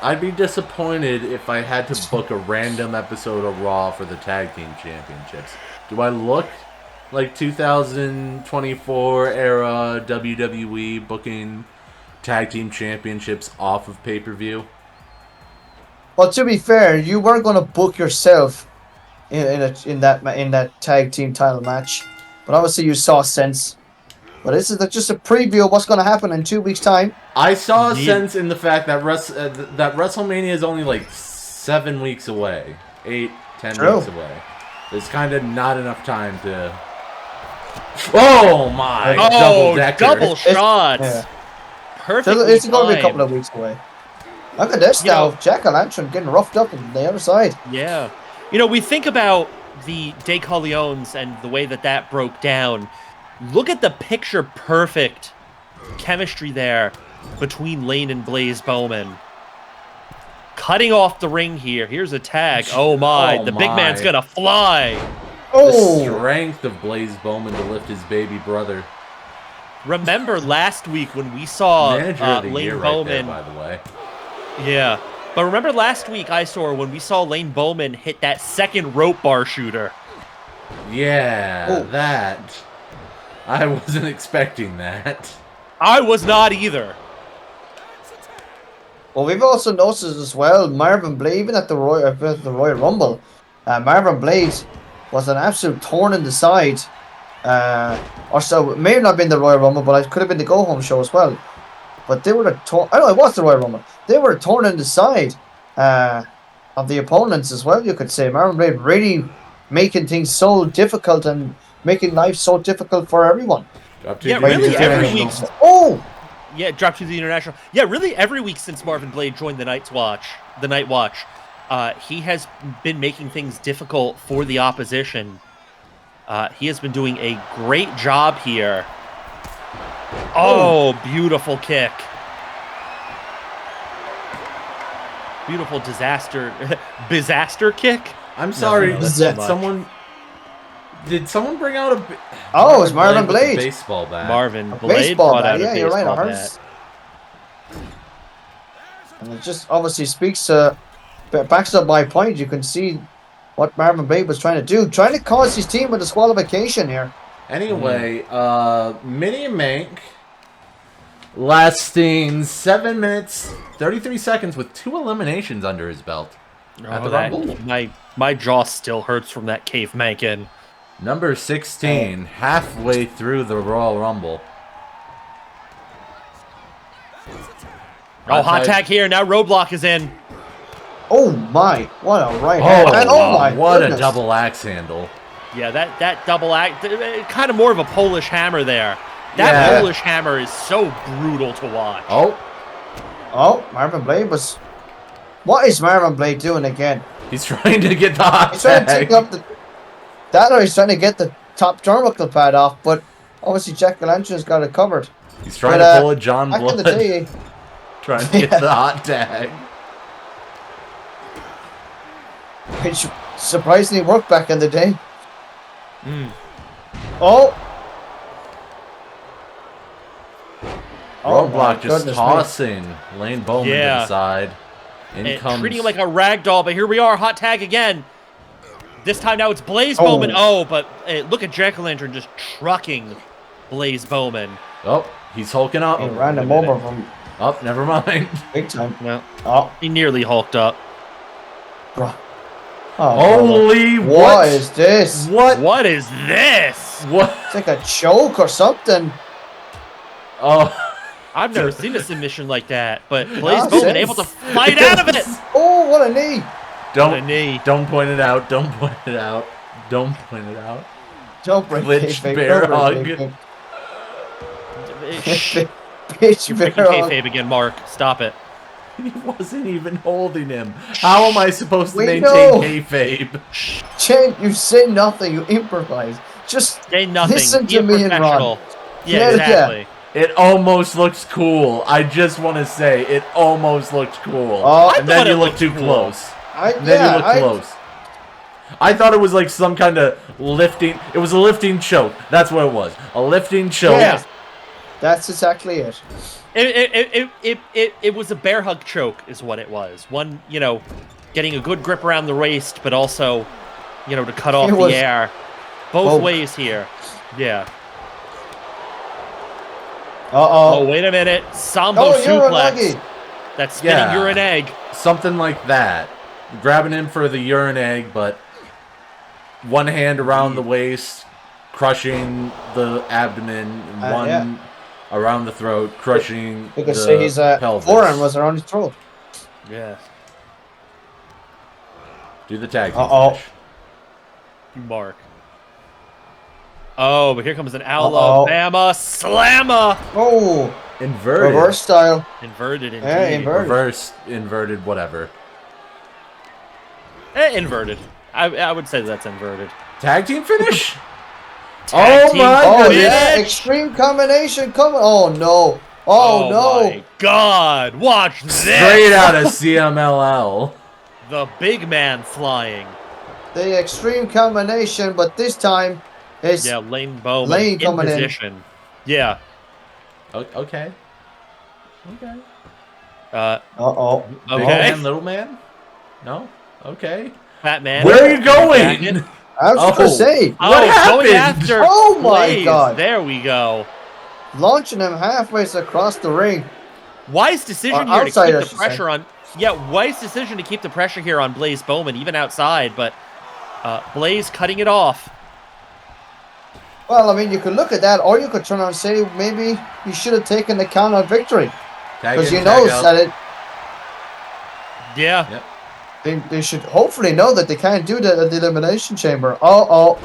I'd be disappointed if I had to book a random episode of Raw for the Tag Team Championships. Do I look like 2024 era WWE booking Tag Team Championships off of pay-per-view? Well, to be fair, you weren't going to book yourself in that tag team title match, but obviously you saw sense. But this is just a preview of what's going to happen in 2 weeks' time. I saw a sense in the fact that that WrestleMania is only like 7 weeks away, 8, 10 weeks away. There's kind of not enough time to. Oh my! Double shots. Yeah. Perfectly It's going to be a timed. couple of weeks away. Look at this now. Jack-o'-lantern getting roughed up on the other side. Yeah. We think about the De Corleones and the way that broke down. Look at the picture-perfect chemistry there between Lane and Blaze Bowman. Cutting off the ring here. Here's a tag. Oh my. The big man's going to fly. The strength of Blaze Bowman to lift his baby brother. Remember last week when we saw Manager of the Lane year Bowman. right there, by the way. Yeah. But remember last week, when we saw Lane Bowman hit that second rope bar shooter. Yeah, that. I wasn't expecting that. I was not either. Well, we've also noticed as well, Marvin Blade, even at the Royal Rumble, Marvin Blade was an absolute thorn in the side. Or so, it may have not been the Royal Rumble, but it could have been the Go Home show as well. But they were it was the Royal Rumble. They were torn in the side of the opponents as well, you could say. Marvin Blade really making things so difficult and making life so difficult for everyone. Yeah, really every week. Yeah, drop to the international. Yeah, really every week since Marvin Blade joined the Night Watch. he has been making things difficult for the opposition. He has been doing a great job here. Oh, beautiful kick. Beautiful disaster kick. I'm sorry. No, that's too much. Did someone bring out a? Oh, it's Marvin with the Blade. baseball bat. Marvin Blade Baseball brought bat. out a Yeah, you're right. baseball It hurts. And it just obviously speaks backs up my point. You can see what Marvin Blade was trying to do, trying to cause his team a disqualification here. Anyway, Minimank lasting 7 minutes 33 seconds with 2 eliminations under his belt. At the Rumble. My jaw still hurts from that caveman in. Number 16, halfway through the Royal Rumble. Hot tag here. Now Roadblock is in. Oh my! What a right hand! And oh my! What goodness. a double axe handle! Yeah, that double act, kind of more of a Polish hammer there. That Polish hammer is so brutal to watch. Oh, Marvin Blade was. What is Marvin Blade doing again? He's trying to get the hot He's trying to take up the. That or he's trying to get the top turnbuckle pad off, but obviously Jack Galantron's got it covered. He's trying to pull a John back Blood. in the day, trying to get the hot tag. which surprisingly worked back in the day. Roadblock my just goodness tossing Lane Bowman to the side. In comes... Treating him like a rag doll, but here we are, hot tag again. This time now it's Blaze Bowman. Oh, but look at Jack-O-Lantern just trucking Blaze Bowman. Oh, he's hulking up. He ran him over from... Oh, never mind. Big time. No. Oh. He nearly hulked up. Oh, holy what is this? What is this? What? It's like a choke or something. Oh. I've never seen a submission like that, but Blaze Bowman able to fight out of it. Oh, what a knee! Don't point it out. Don't point it out. Don't point it out. Don't break Glitch kayfabe. bear hug. You're breaking kayfabe again, Mark. Stop it. He wasn't even holding him. How am I supposed to maintain kayfabe? Chen, you say nothing. You improvise. Just say nothing. Listen to me and run. Yeah, exactly. Yeah. It almost looks cool. I just want to say, it almost looked cool. And then you look too close. Then you look close. I thought it was like some kind of lifting. It was a lifting choke. That's what it was. A lifting choke. Yeah. That's exactly it. It was a bear hug choke is what it was. One, getting a good grip around the waist, but also, to cut off the air. Both ways here. Yeah. Oh, wait a minute. Sambo suplex. That's spinning urine egg. Something like that. Grabbing him for the urine egg, but one hand around the waist, crushing the abdomen, one around the throat, crushing you could say his forearm was around his throat. Yeah. Do the tag team finish. Mark. Oh, but here comes an Alabama slammer. Oh, inverted. Reverse style. Inverted indeed. Yeah, inverted. Reverse, inverted, whatever. Inverted. I would say that's inverted. Tag team finish? Tag team finish. Yeah, extreme combination coming. Oh, no. Oh, no. My God. Watch this. Straight out of CMLL. The big man flying. The extreme combination, but this time... Lane Bowman in position. Yeah. Okay. Okay. Big man, little man? No? Okay. Fat man. Where are you going? I was going to say. What happened? Going after oh my God. There we go. Launching him halfway across the ring. Wise decision here to keep the pressure on. Yeah, wise decision to keep the pressure here on Blaze Bowman, even outside, but Blaze cutting it off. Well, I mean, you could look at that, or you could turn around and say maybe he should have taken the count on victory. Because he knows that it... Yeah. Yep. They should hopefully know that they can't do that at the Elimination Chamber. Flatliner.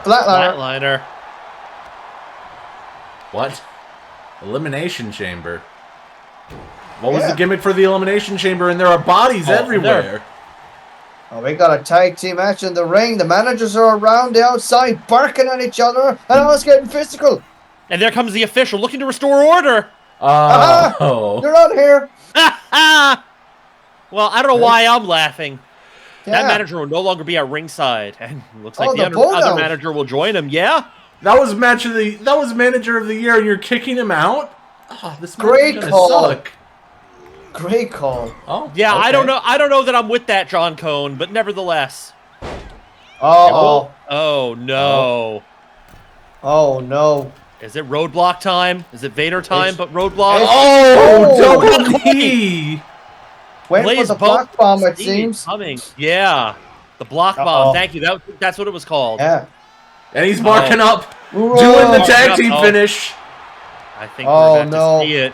Flatliner. What? Elimination Chamber? What was the gimmick for the Elimination Chamber? And there are bodies everywhere. Oh, we got a tag team match in the ring. The managers are around the outside, barking at each other, and I was getting physical. And there comes the official looking to restore order. Oh. You're out here. Well, I don't know why I'm laughing. Yeah. That manager will no longer be at ringside, and looks like Oh, the the other bulldogs. manager will join him. Yeah. That was manager of the year, and you're kicking him out? Oh, this Great match is call. gonna suck. Great call. Oh, Yeah, okay. I don't know that I'm with that, John Cone, but nevertheless. Uh-oh. Oh no. Oh, no. Is it roadblock time? Is it Vader time? But roadblock. Oh, Oh, double knee! Went for the block bomb, it seems. Coming. Yeah. The block Uh-oh. bomb. Thank you. That's what it was called. Yeah. And he's marking up, Hoorah. doing the tag Marking team up. finish. I think Oh, we're about no. to see it.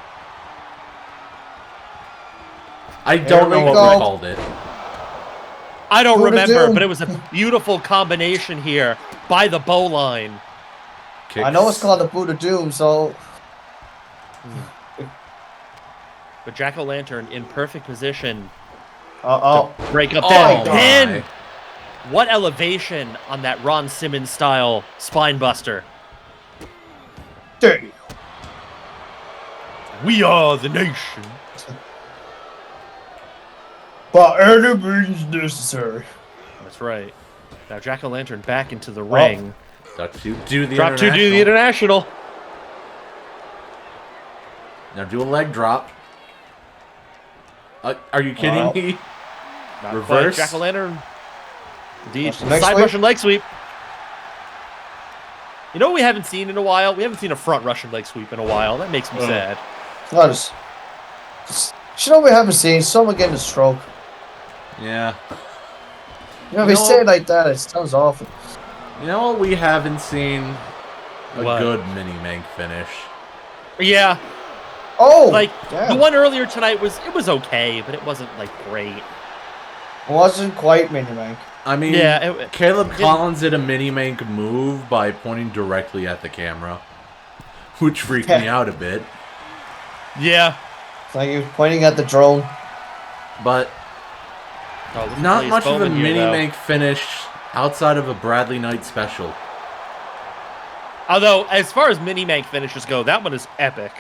I don't know we what go. we called it. I don't Buddha remember, Doom. but it was a beautiful combination here by the Bowline. I know it's called the Buddha Doom, so... But Jack-O-Lantern in perfect position Uh-oh. to break up Oh, that my. pin. What elevation on that Ron Simmons style spine buster. Damn. We are the nation. But any means necessary. That's right. Now Jack-O-Lantern back into the ring. Got to do the Drop 2 do the international. Now do a leg drop. Are you kidding me? Not Reverse. quite. Jack-O-Lantern. Indeed. Russian leg Side sweep? Russian leg sweep. You know what we haven't seen in a while? We haven't seen a front Russian leg sweep in a while. That makes me sad. Notice. You know what we haven't seen? Someone getting a stroke. Yeah. You know, if you say it like that, it sounds awful. You know what we haven't seen? A What? good Minimank finish. Yeah. Oh! Like, yeah. the one earlier tonight was okay, but it wasn't, like, great. Wasn't quite Minimank. I mean, Yeah, Caleb Collins did a Minimank move by pointing directly at the camera, which freaked me out a bit. Yeah. It's like he was pointing at the drone. But Oh, look at not Blaze much of a Bowman here, though. Minimank finish outside of a Bradley Knight special. Although, as far as Minimank finishes go, that one is epic.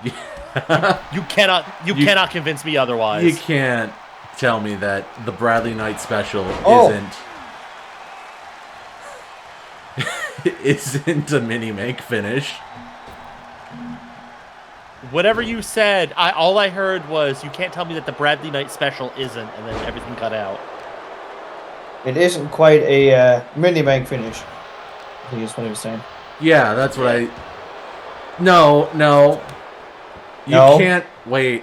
You cannot convince me otherwise. You can't tell me that the Bradley Knight special isn't a Minimank finish. Whatever you said, all I heard was, you can't tell me that the Bradley Knight special isn't, and then everything cut out. It isn't quite a Minimank finish. I think is what he was saying. Yeah, that's what I... No. You No? can't... Wait.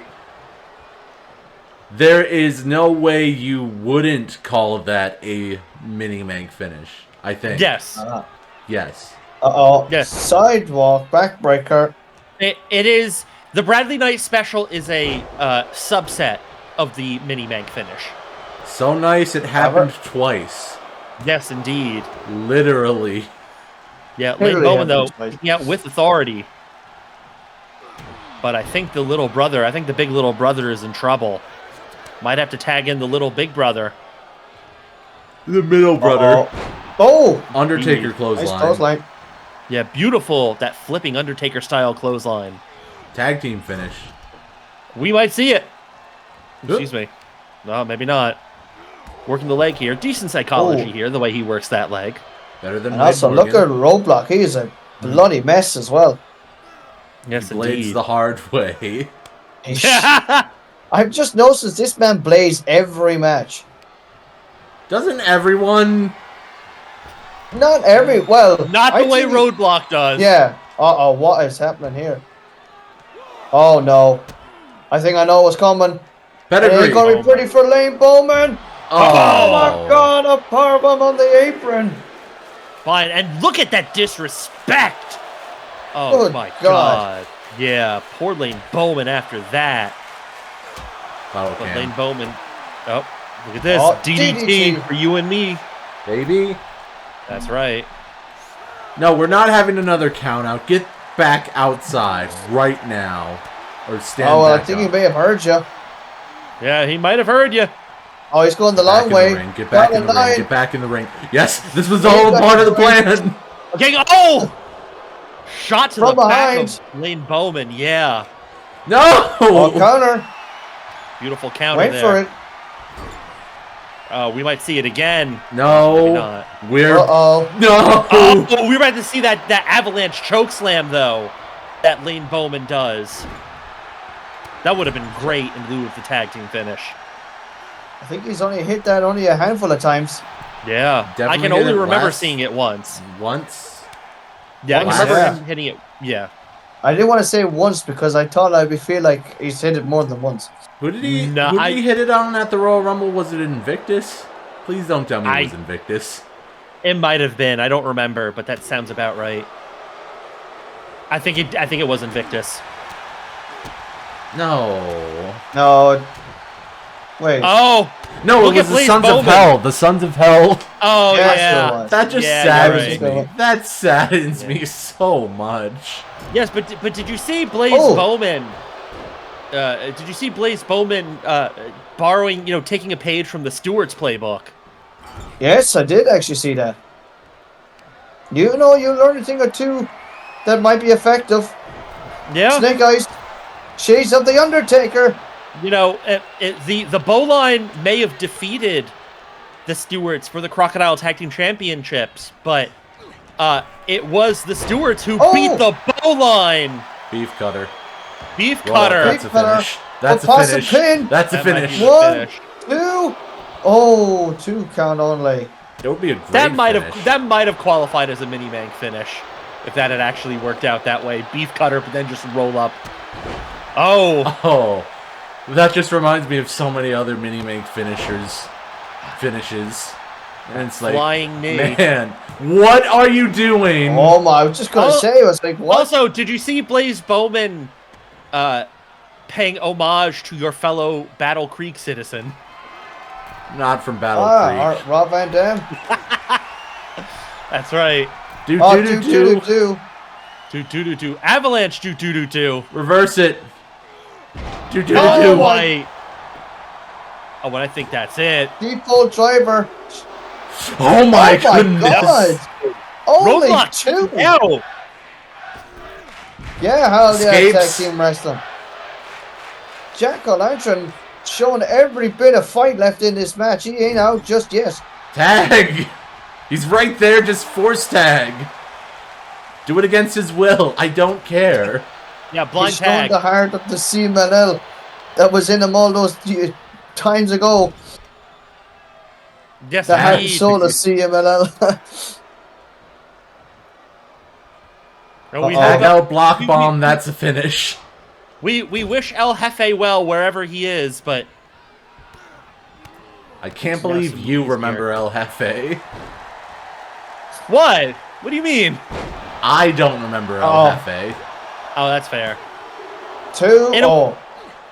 There is no way you wouldn't call that a Minimank finish, I think. Yes. Yes. Uh-oh. Yes. Sidewalk, backbreaker. It is... The Bradley Knight special is a subset of the Minimank finish. So nice it happened twice. Yes, indeed. Literally. Yeah, Lane Literally Bowman, though, happened twice. taking out with authority. But I think the big little brother is in trouble. Might have to tag in the little big brother. The middle brother. Oh! Undertaker Nice clothesline. clothesline. Yeah, beautiful. That flipping Undertaker-style clothesline. Tag team finish. We might see it. Excuse me. No, maybe not. Working the leg here. Decent psychology here, the way he works that leg. Better than And also, look at Roadblock. He is a bloody mess as well. Yes, Blades indeed. the hard way. I've just noticed this man blades every match. Doesn't everyone? Not every... Well... Not the I'd way say- Roadblock does. Yeah. Uh-oh, what is happening here? Oh, no. I think I know what's coming. It Pedigree. ain't gonna be pretty for Lane Bowman. Oh my God, a powerbomb on the apron. Fine, and look at that disrespect. Oh Good my God. God. Yeah, poor Lane Bowman after that. Bottle But can. Lane Bowman. Oh, look at this. Oh, DDT DDT. for you and me. Baby. That's right. No, we're not having another count out. Get back outside right now. Or stand Oh, well, I back think up. he may have heard you. Yeah, he might have heard you. Oh, he's going the Back long in way. the ring. Get back in the ring. line. Get back in the ring. Yes, this was all a part of the plan. Okay, oh! Shot to From the back behind. of Lane Bowman, yeah. No! Oh, counter. Beautiful counter Wait there. for it. Oh, we might see it again. No. Maybe not. We're... Uh-oh. No! Oh, we're about to see that avalanche choke slam, though, that Lane Bowman does. That would have been great in lieu of the tag team finish. I think he's only hit that only a handful of times. Yeah. Definitely I can hit only it remember last- seeing it once. Once? Yeah, I Once? can remember Yeah. him hitting it. Yeah. I didn't want to say once because I thought I would feel like he's hit it more than once. Who did he No, who did he hit it on at the Royal Rumble? Was it Invictus? Please don't tell me it was Invictus. It might have been. I don't remember, but that sounds about right. I think it was Invictus. No. No. Wait. Oh! No, Look it at was the Blaze Sons Bowman. of Hell. The Sons of Hell. Oh, Yes, yeah. it was. That just Yeah, saddens you're me. right. That saddens me so much. Yes, but did you see Blaze Oh. Bowman? Did you see Blaze Bowman borrowing, taking a page from the Stewart's playbook? Yes, I did actually see that. You learn a thing or two that might be effective. Yeah. Snake Eyes, Shades of the Undertaker. The Bowline may have defeated the Stewarts for the Crocodile Tag Team Championships, but it was the Stewarts who beat the Bowline. Beef cutter. Beef Well, cutter. that's a finish. That's a Possum finish. pin. That's a That might be finish. the One. finish. 2. Oh, 2 count only. It would be a great That might finish. have qualified as a Minimank finish if that had actually worked out that way. Beef cutter, but then just roll up. Oh. Oh, that just reminds me of so many other Minimank finishes. And it's like, Flying knee. man, what are you doing? Oh my! I was just gonna say, I was like, what? Also, did you see Blaze Bowman paying homage to your fellow Battle Creek citizen? Not from Battle Creek. Rob Van Dam. That's right. Do Oh, do do do. Do. Avalanche do. Reverse it. Do do Oh, do. white. Oh, and I think that's it. Default driver. Oh my Oh my goodness. god! Only Roadblock 2. Ow. Yeah, hell yeah, tag Escapes. team wrestling. Jack O'Lantern showing every bit of fight left in this match. He ain't out just yet. Tag. He's right there. Just force tag. Do it against his will. I don't care. Yeah, blind He's showing tag. the heart of the CMLL that was in him all those times ago. Yes, The heart and indeed. soul of CMLL. And we Tag hope- out, block bomb. That's a finish. We wish El Jefe well wherever he is, but I can't Now believe some you keys remember El Jefe. what? What do you mean? I don't remember El Oh. Jefe. Oh, that's fair. 2. In a- Oh.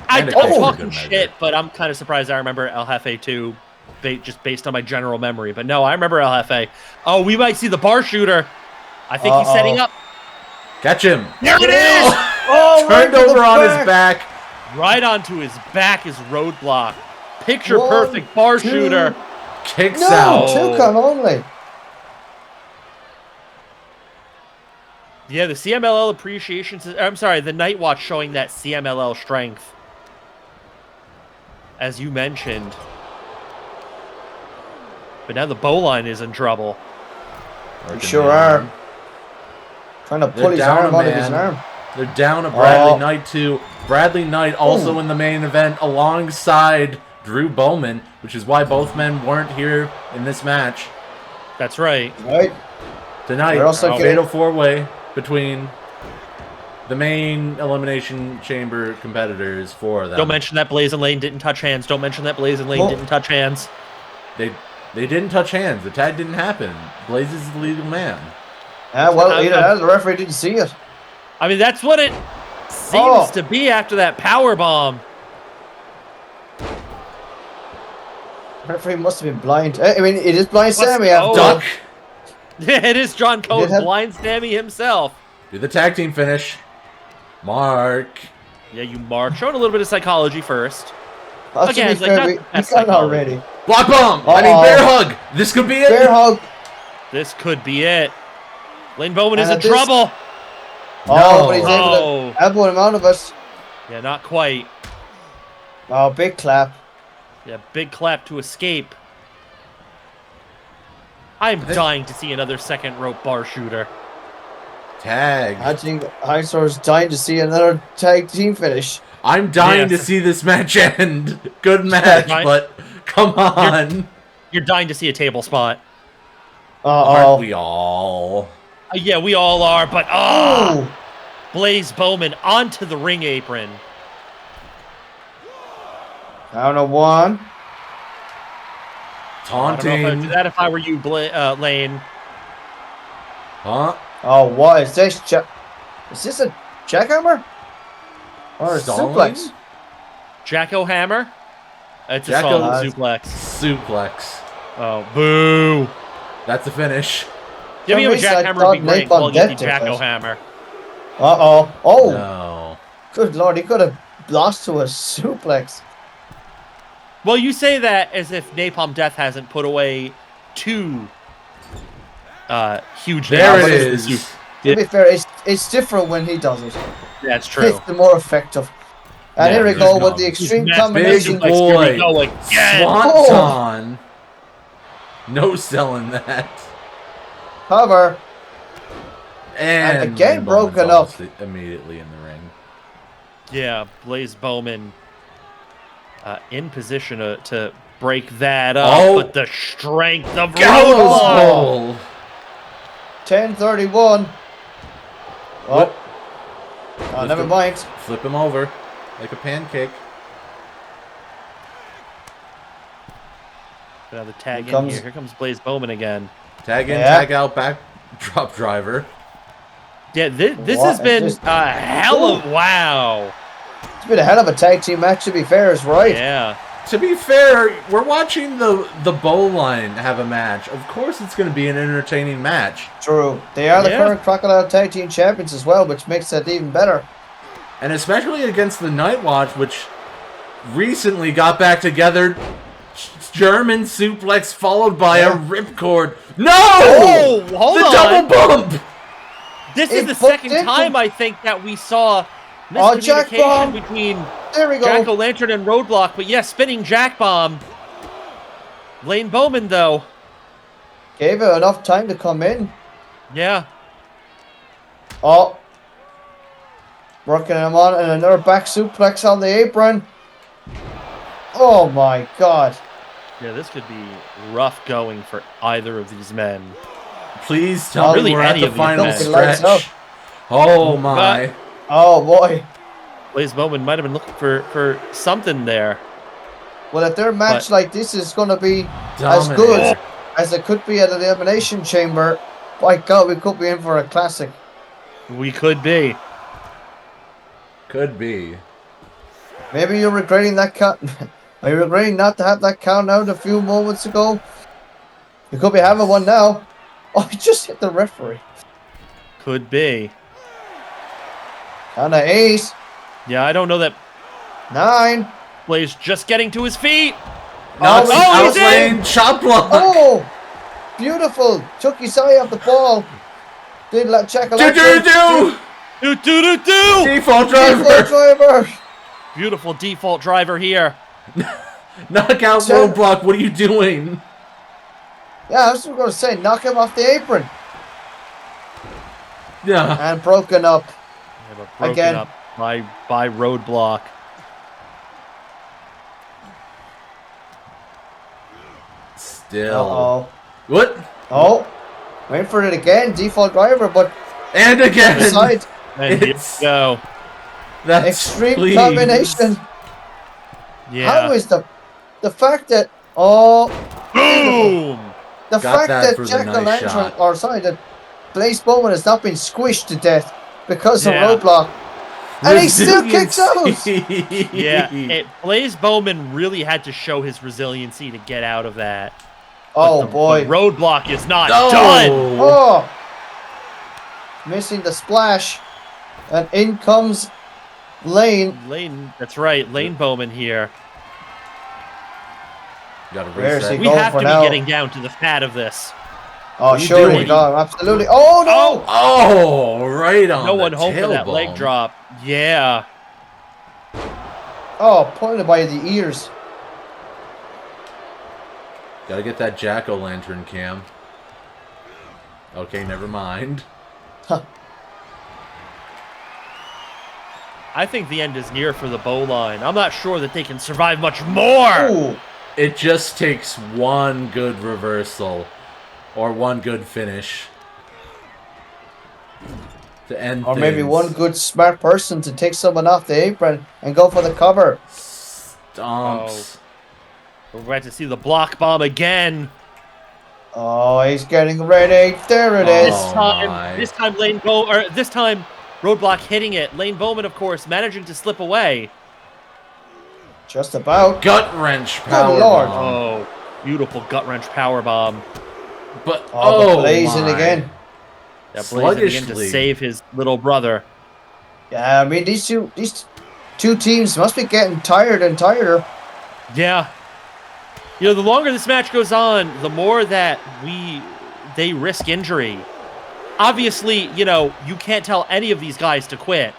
And a I'm kick for talking good measure. shit, but I'm kind of surprised I remember El Jefe too, just based on my general memory. But no, I remember El Jefe. Oh, we might see the bar shooter. I think he's setting up. Catch him. There it is! Oh, right Turned to the over on his back. back. Right onto his back is roadblock. Picture 1, perfect bar 2. shooter. Kicks No, out. 2 count only. Yeah, the CMLL appreciation. I'm sorry, the Night Watch showing that CMLL strength. As you mentioned. But now the Bowline is in trouble. You sure are. Trying to pull They're his down arm a out of his man. arm. They're down a Bradley Oh. Knight too. Bradley Knight also in the main event alongside Drew Bowman, which is why both men weren't here in this match. That's right. Right? Tonight, They're also a getting- fatal four-way between the main Elimination Chamber competitors for them. Don't mention that Blaze and Lane didn't touch hands. Don't mention that Blaze and Lane Oh. didn't touch hands. They didn't touch hands. The tag didn't happen. Blaze is the legal man. Yeah, well, either that or the referee didn't see it. I mean, that's what it seems to be after that power bomb. Referee must have been blind. I mean, it is blind Sammy go. after all. Duck. It is John Cole's have- blind Sammy himself. Do the tag team finish. Mark. Yeah, you mark. Showing a little bit of psychology first. Again, like, not the he best got it psychology. already. Block bomb! I mean, bear hug! This could be it! Bear hug. This could be it. Lane Bowman is And in trouble. Oh, but he's able No. to elbow him out of us. Yeah, not quite. Oh, big clap. Yeah, big clap to escape. I'm dying to see another second rope bar shooter. Tag. I think Highsore's dying to see another tag team finish. I'm dying to see this match end. Good match, but come on. You're dying to see a table spot. Aren't we all? Yeah, we all are, but Blaze Bowman onto the ring apron. Down to one. Taunting. I don't know if I'd do that if I were you, Lane. Huh? Oh, what is this? Is this a jackhammer? Or a suplex? Jacko Hammer? It's a solid suplex. Suplex. Oh, boo. That's the finish. Give me a jackhammer would be great. We'll get the Jacko Hammer. Uh-oh. Oh. No. Good Lord, he could have lost to a suplex. Well, you say that as if Napalm Death hasn't put away two huge... There it is. To be fair, it's different when he does it. That's true. It's the more effective. And here we go with the extreme combination. Big boy. Here we go again. Swanton. No selling that. Cover. And again broken up. Immediately in the ring. Yeah, Blaze Bowman in position to break that up, but the strength of Roadblock. 10:31. Oh, never mind. Flip him over like a pancake. The tag in here. Here comes Blaze Bowman again. Tag in, tag out, backdrop driver. Yeah, this has been a hell of wow. It's been a hell of a tag team match, to be fair, is right. Yeah. To be fair, we're watching the Bowline have a match. Of course it's going to be an entertaining match. True. They are the current Crocodile Tag Team Champions as well, which makes that even better. And especially against the Night Watch, which recently got back together. German suplex followed by a ripcord. No! Oh, hold on. The double bump! This is the second time, I think, that we saw miscommunication between Jack-O-Lantern and Roadblock. But yeah, spinning Jack Bomb. Lane Bowman, though. Gave it enough time to come in. Yeah. Oh. Working him on, and another back suplex on the apron. Oh my God. Yeah, this could be rough going for either of these men. Please tell me we're at the final stretch. Oh my. Oh boy. Blaze Bowman might have been looking for something there. Well, if their match like this is going to be as good as it could be at an Elimination Chamber, by God, we could be in for a classic. We could be. Could be. Maybe you're regretting that count. Are you regretting not to have that count out a few moments ago? You could be having one now. Oh, he just hit the referee. Could be. Count of 8. Yeah, I don't know that. 9. Blaze just getting to his feet. He's in. Chop block. Oh, beautiful. Took his eye off the ball. Did let check a Default driver. Beautiful default driver here. Knockout Roadblock. What are you doing? Yeah, I was going to say, knock him off the apron. Yeah. And broken up. Yeah, broken again up by Roadblock. Still. What? Oh. Wait for it again. Default driver, but. And again. And here we go. That's extreme combination. Yeah. How is the fact that boom? The fact that Jack-O-Lantern, that Blaze Bowman has not been squished to death because of Roadblock, and he still kicks out. Yeah, Blaze Bowman really had to show his resiliency to get out of that. Oh boy, Roadblock is not done. Oh, missing the splash, and in comes Lane. That's right, Lane Bowman here. Got to Where's he reset. We going have for to now? be getting down to the fat of this. Oh, sure you go. Absolutely. Oh, no! Oh, right on No the one home for that tailbone. leg drop. Yeah. Oh, pointed by the ears. Gotta get that jack-o'-lantern cam. Okay, never mind. I think the end is near for the Bowline. I'm not sure that they can survive much more. Ooh. It just takes one good reversal or one good finish to end Or things. maybe one good smart person to take someone off the apron and go for the cover. Stomps. We're about to see the block bomb again. Oh, he's getting ready. There it is. This time Roadblock hitting it. Lane Bowman, of course, managing to slip away. Just about. Gut wrench power Lord. bomb. Oh, beautiful gut wrench power bomb. But but blazing again. Yeah, blazing again to save his little brother. Yeah, I mean these two teams must be getting tired and tireder. Yeah. You know, the longer this match goes on, the more that they risk injury. Obviously, you know, you can't tell any of these guys to quit.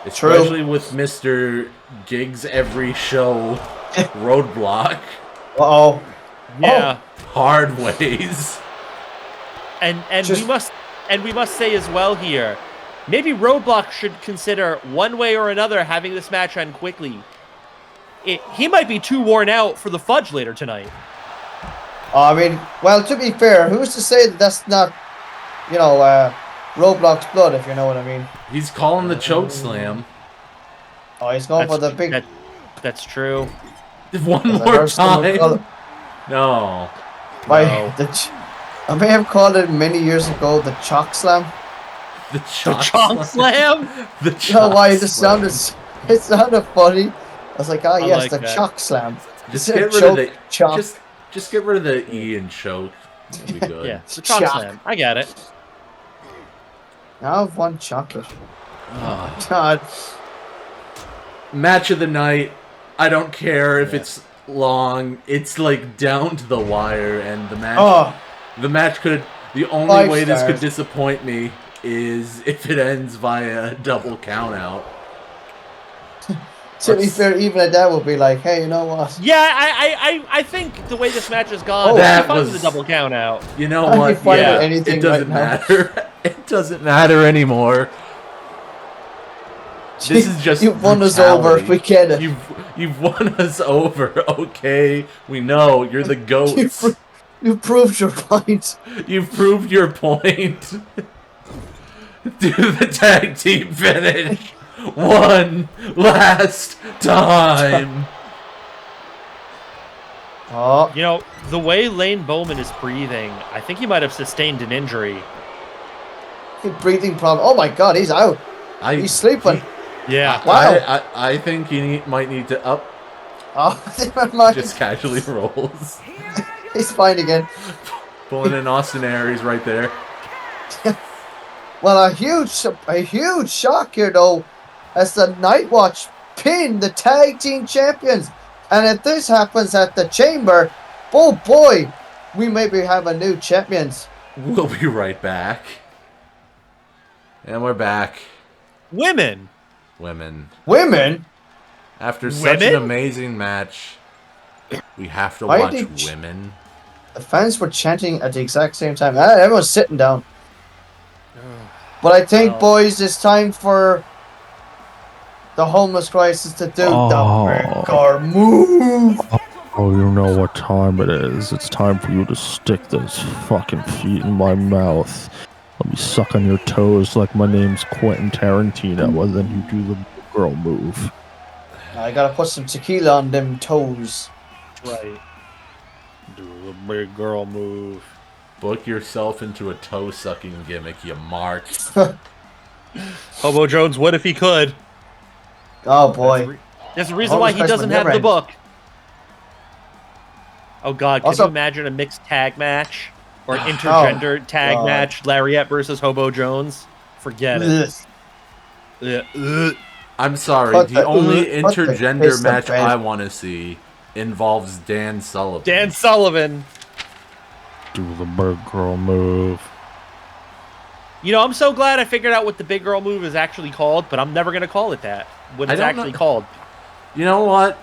Especially with Mr. Gigs every show Roadblock. Uh-oh. Yeah. Hard ways. And we must say as well here, maybe Roadblock should consider one way or another having this match end quickly. He might be too worn out for the fudge later tonight. I mean, well, to be fair, who's to say that that's not, you know, Roadblock's blood, if you know what I mean? He's calling the choke slam. Oh, he's going for the big... That's true. One more time. No. I may have called it many years ago the chalk slam. The chalk slam? The chalk slam. Why it sounded funny. I was like, oh yes, like the that. chalk slam. Just get rid of the chalk. Just get rid of the E and choke. It'll be good. Yeah, the chalk slam. I get it. Now I've won chocolate. Oh. God. Match of the night. I don't care if it's long. It's like down to the wire, and the match. Oh. The match could. The only way this could disappoint me is if it ends via double countout. To be fair, even at that, we'll be like, hey, you know what? Yeah, I think the way this match has gone, that was the double count out. You know what? Yeah, it doesn't matter. It doesn't matter anymore. This is just you've won us over. We get it. You've won us over. Okay, we know you're the goats. You proved your point. You've proved your point. Do the tag team finish. One last time. Oh. You know, the way Lane Bowman is breathing, I think he might have sustained an injury. Breathing problem. Oh my god, he's out. He's sleeping. Yeah. Wow. I think he might need to up. Oh, never mind. Just casually rolls. He's fine again. Pulling in Austin Aries right there. Well, a huge shock here though, as the Night Watch pin the tag team champions, and if this happens at the Chamber, oh boy, we maybe have a new champions. We'll be right back. And we're back. Women. After such an amazing match, we have to watch women. The fans were chanting at the exact same time. Everyone's sitting down. But I think, boys, it's time for the homeless crisis to do the bigger move. Oh, you know what time it is. It's time for you to stick those fucking feet in my mouth. Let me suck on your toes like my name's Quentin Tarantino, and then you do the girl move. I gotta put some tequila on them toes. Right. Do the big girl move. Book yourself into a toe-sucking gimmick, you mark. Hobo Jones, what if he could? Oh, boy. There's a reason why he doesn't have the book. Oh, God. Can you imagine a mixed tag match? Or an intergender tag match? Lariette versus Hobo Jones? Forget it. I'm sorry. The only intergender match I want to see involves Dan Sullivan. Dan Sullivan. Do the big girl move. You know, I'm so glad I figured out what the big girl move is actually called, but I'm never going to call it that. What it's actually called. You know what?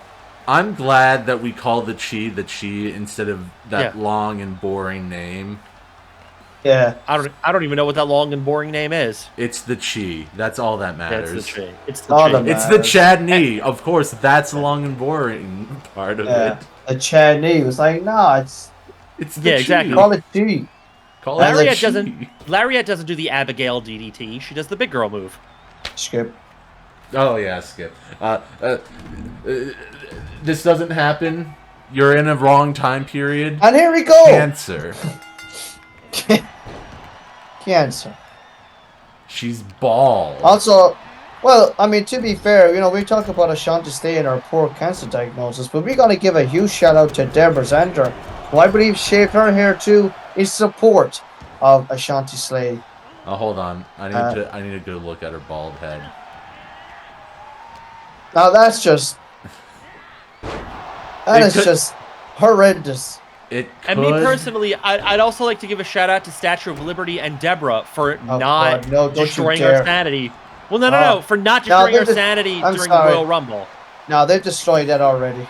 I'm glad that we called the Chi instead of that long and boring name. Yeah. I don't even know what that long and boring name is. It's the Chi. That's all that matters. It's the Chi. It's the Chi. It's the Chad Nee. Of course, that's the long and boring part of it. The Chad Nee was like, no, it's the Chi. Exactly. Call it Chi. Lariette doesn't do the Abigail DDT. She does the big girl move. Skip. Oh yeah, skip. This doesn't happen. You're in a wrong time period. And here we go. Cancer. Cancer. She's bald. Also, well, I mean, to be fair, you know, we talk about Ashunti Stay and her poor cancer diagnosis, but we got to give a huge shout out to Deborah Zander, who I believe shaved her hair too in support of Ashunti Slay. Oh, hold on. I need a good look at her bald head. Now that's just just horrendous. And me personally, I'd also like to give a shout out to Statue of Liberty and Deborah for not destroying our sanity. Well, no, for not destroying our sanity during the Royal Rumble. No, they've destroyed that already.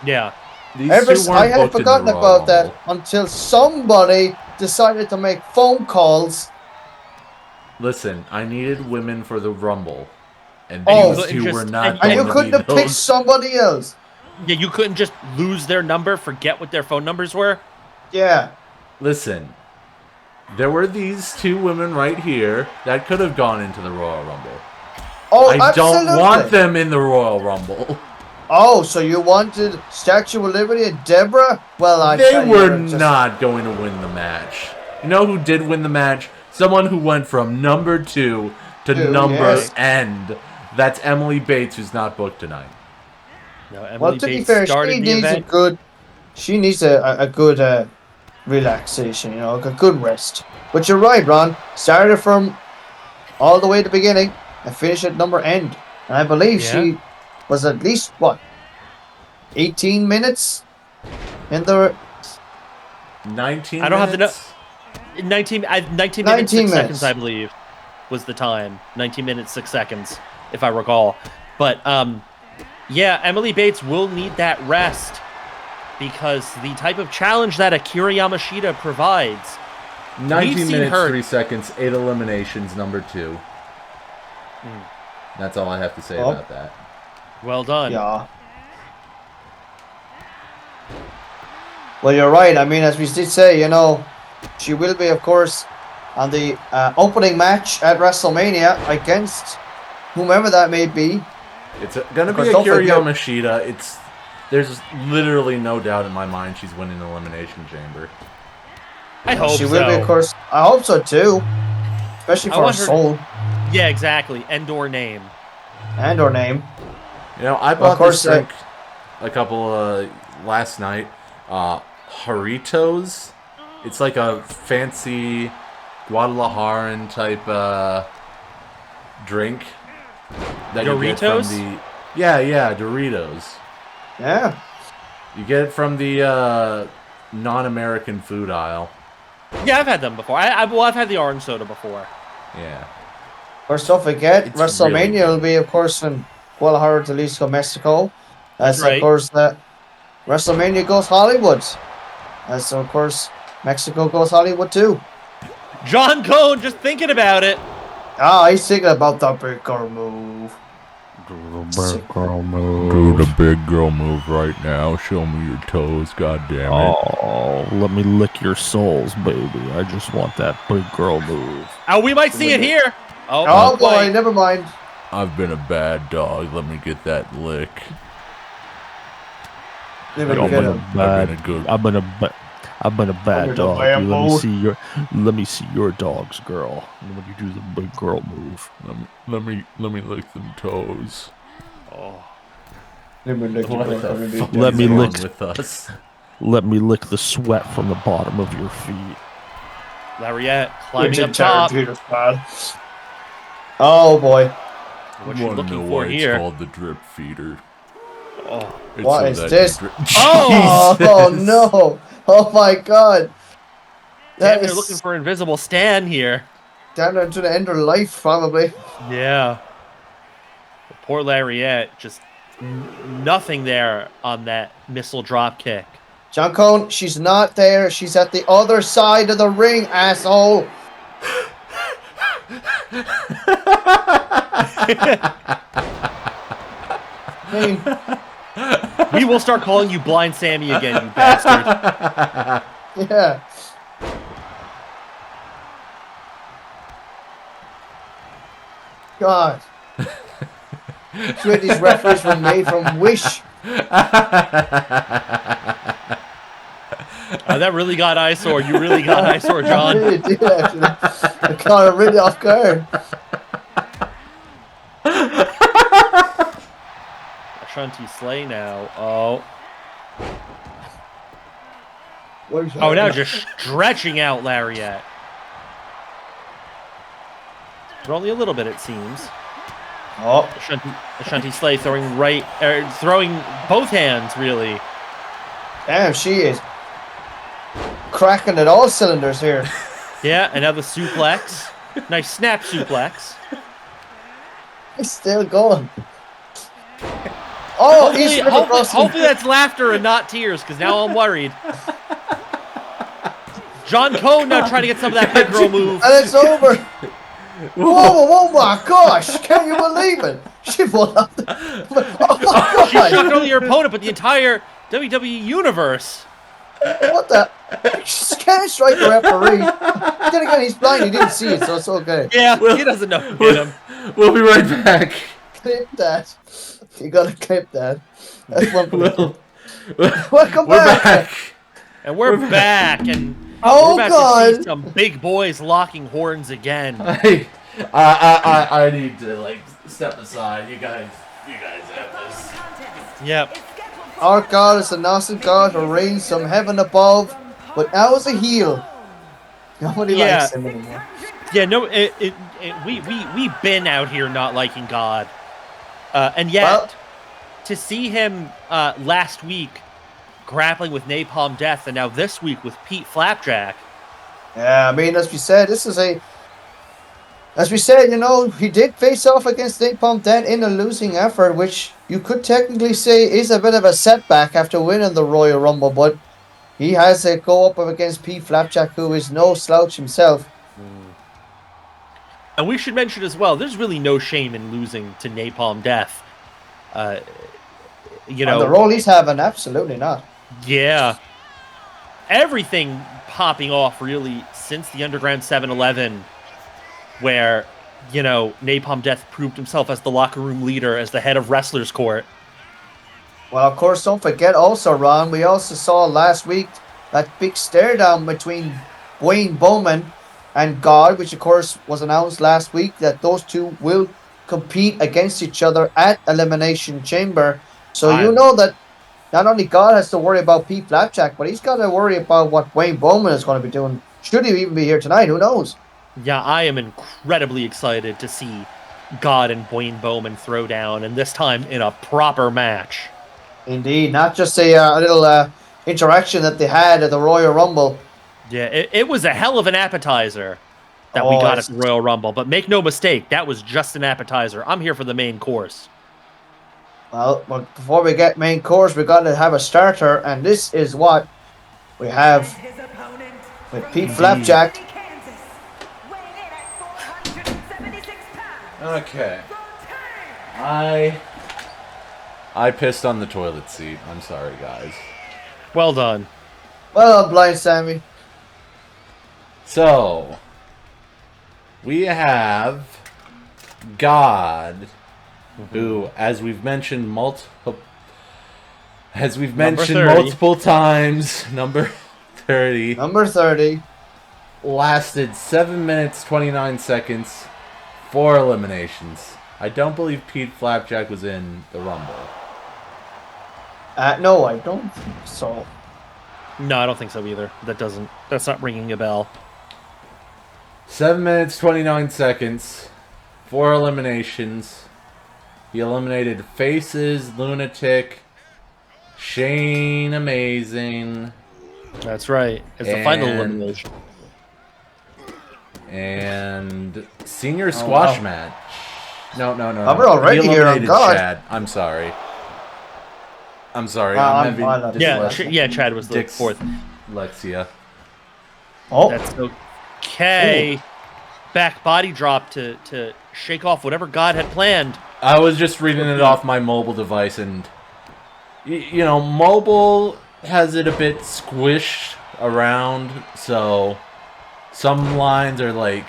Yeah. I had forgotten about that until somebody decided to make phone calls. Listen, I needed women for the Rumble. And these two were not. And you couldn't have picked somebody else. Yeah, you couldn't just lose their number, forget what their phone numbers were? Yeah. Listen, there were these two women right here that could have gone into the Royal Rumble. Oh, I don't want them in the Royal Rumble. Oh, so you wanted Statue of Liberty and Deborah? Well, they were not going to win the match. You know who did win the match? Someone who went from number 2 to number end. That's Emily Bates, who's not booked tonight. No, Emily well, to Bates be fair, she needs a good relaxation, you know, a good rest. But you're right, Ron. Started from all the way at the beginning and finished at number end. And I believe she was at least, 18 minutes in the... 19 I don't minutes? have the... 19 minutes, 6 seconds, I believe, was the time. 19 minutes, 6 seconds, if I recall. But, yeah, Emily Bates will need that rest because the type of challenge that Akira Yamashita provides. 19 minutes, 3 seconds, 8 eliminations, number 2. That's all I have to say about that. Well done. Yeah. Well, you're right. I mean, as we did say, you know, she will be, of course, on the opening match at WrestleMania against whomever that may be. It's going to be Akira Yamashita. There's literally no doubt in my mind she's winning the Elimination Chamber. I hope she will be, of course. I hope so too, especially for her soul. Yeah, exactly. And/or name. And/or name. You know, I bought this drink a couple last night. Jarritos. It's like a fancy Guadalajaran type drink. That Doritos? You get from the, yeah, Doritos. Yeah. You get it from the non-American food aisle. Yeah, I've had them before. I've had the orange soda before. Yeah. First, don't forget, WrestleMania will be, of course, in Guadalajara, Jalisco, Mexico. That's right. Of course, WrestleMania goes Hollywood. That's, of course, Mexico goes Hollywood, too. John Cone, just thinking about it. Ah, he's thinking about the big girl move. Do the big girl move. Do the big girl move right now. Show me your toes, goddammit. Oh, let me lick your soles, baby. I just want that big girl move. Oh, we might see it here. Oh boy, never mind. I've been a bad dog. Let me get that lick. I've been a bad dog. Let me see your dogs, girl. When you do the big girl move. Let me lick them toes. Oh. Let me lick the sweat from the bottom of your feet. Lariette climbing up top. Oh boy. What you looking for here? It's called the drip feeder. What is this? Oh no! Oh my god! Damn, they're looking for invisible Stan here. Down to the end of life, probably. Yeah. Poor Lariette, just nothing there on that missile drop kick. John Cone, she's not there. She's at the other side of the ring, asshole. I mean, we will start calling you Blind Sammy again, you bastard. Yeah. God. Swear these referees were made from Wish. That really got eyesore. You really got eyesore, John. I really did, actually. I caught it really off guard. Ashunti Slay now. Oh. Oh, now just stretching out Lariette. But only a little bit, it seems. Oh. Ashunti Slay throwing throwing both hands, really. Damn, she is cracking at all cylinders here. Yeah, another suplex. Nice snap suplex. He's still going. Oh, hopefully that's laughter and not tears, because now I'm worried. John Cone now trying to get some of that big girl move. And it's over. Whoa, my gosh. Can you believe it? She won up. Oh, my God. She shocked not only her opponent, but the entire WWE universe. What the? She can't strike the referee. Then again, he's blind. He didn't see it, so it's okay. Yeah, he doesn't know who hit him. We'll be right back. Clip that. You gotta clip that. That's one. Welcome back. back. And we're back, and oh we're about God, to see some big boys locking horns again. I need to like step aside. You guys have this. Yep. our God is an awesome God who reigns from heaven above, but now as a heel. Nobody likes him anymore. Yeah, no, we've been out here not liking God, and yet to see him last week grappling with Napalm Death, and now this week with Pete Flapjack. Yeah, I mean, as we said, you know, he did face off against Napalm Death in a losing effort, which you could technically say is a bit of a setback after winning the Royal Rumble, but he has to go up against Pete Flapjack, who is no slouch himself. And we should mention as well, there's really no shame in losing to Napalm Death. You know, the role he's having, absolutely not. Yeah. Everything popping off really since the Underground 7-Eleven, where, you know, Napalm Death proved himself as the locker room leader, as the head of Wrestlers Court. Well, of course, don't forget also, Ron, we also saw last week that big stare down between Wayne Bowman and God, which of course was announced last week, that those two will compete against each other at Elimination Chamber. So you know that not only God has to worry about Pete Flapjack, but he's got to worry about what Wayne Bowman is going to be doing. Should he even be here tonight? Who knows? Yeah, I am incredibly excited to see God and Wayne Bowman throw down, and this time in a proper match. Indeed, not just a little interaction that they had at the Royal Rumble. Yeah, it was a hell of an appetizer that we got at the Royal Rumble, but make no mistake, that was just an appetizer. I'm here for the main course. Well, before we get main course, we got to have a starter, and this is what we have with Pete Flapjack. Okay. I pissed on the toilet seat. I'm sorry, guys. Well done. Well done, Blind Sammy. So, we have God, who, as we've mentioned multiple times, number 30. Number 30. Lasted 7 minutes, 29 seconds, 4 eliminations. I don't believe Pete Flapjack was in the Rumble. No, I don't think so. No, I don't think so either. That's not ringing a bell. 7 minutes, 29 seconds, 4 eliminations. He eliminated Faces, Lunatic, Shane Amazing. That's right. It's the final elimination. And Senior Squash match. No. We're already here, on God. Chad. I'm sorry. Chad was the fourth. Lexia. Oh. That's okay. Ooh. Back body drop to shake off whatever God had planned. I was just reading it off my mobile device, and you know, mobile has it a bit squished around, so some lines are like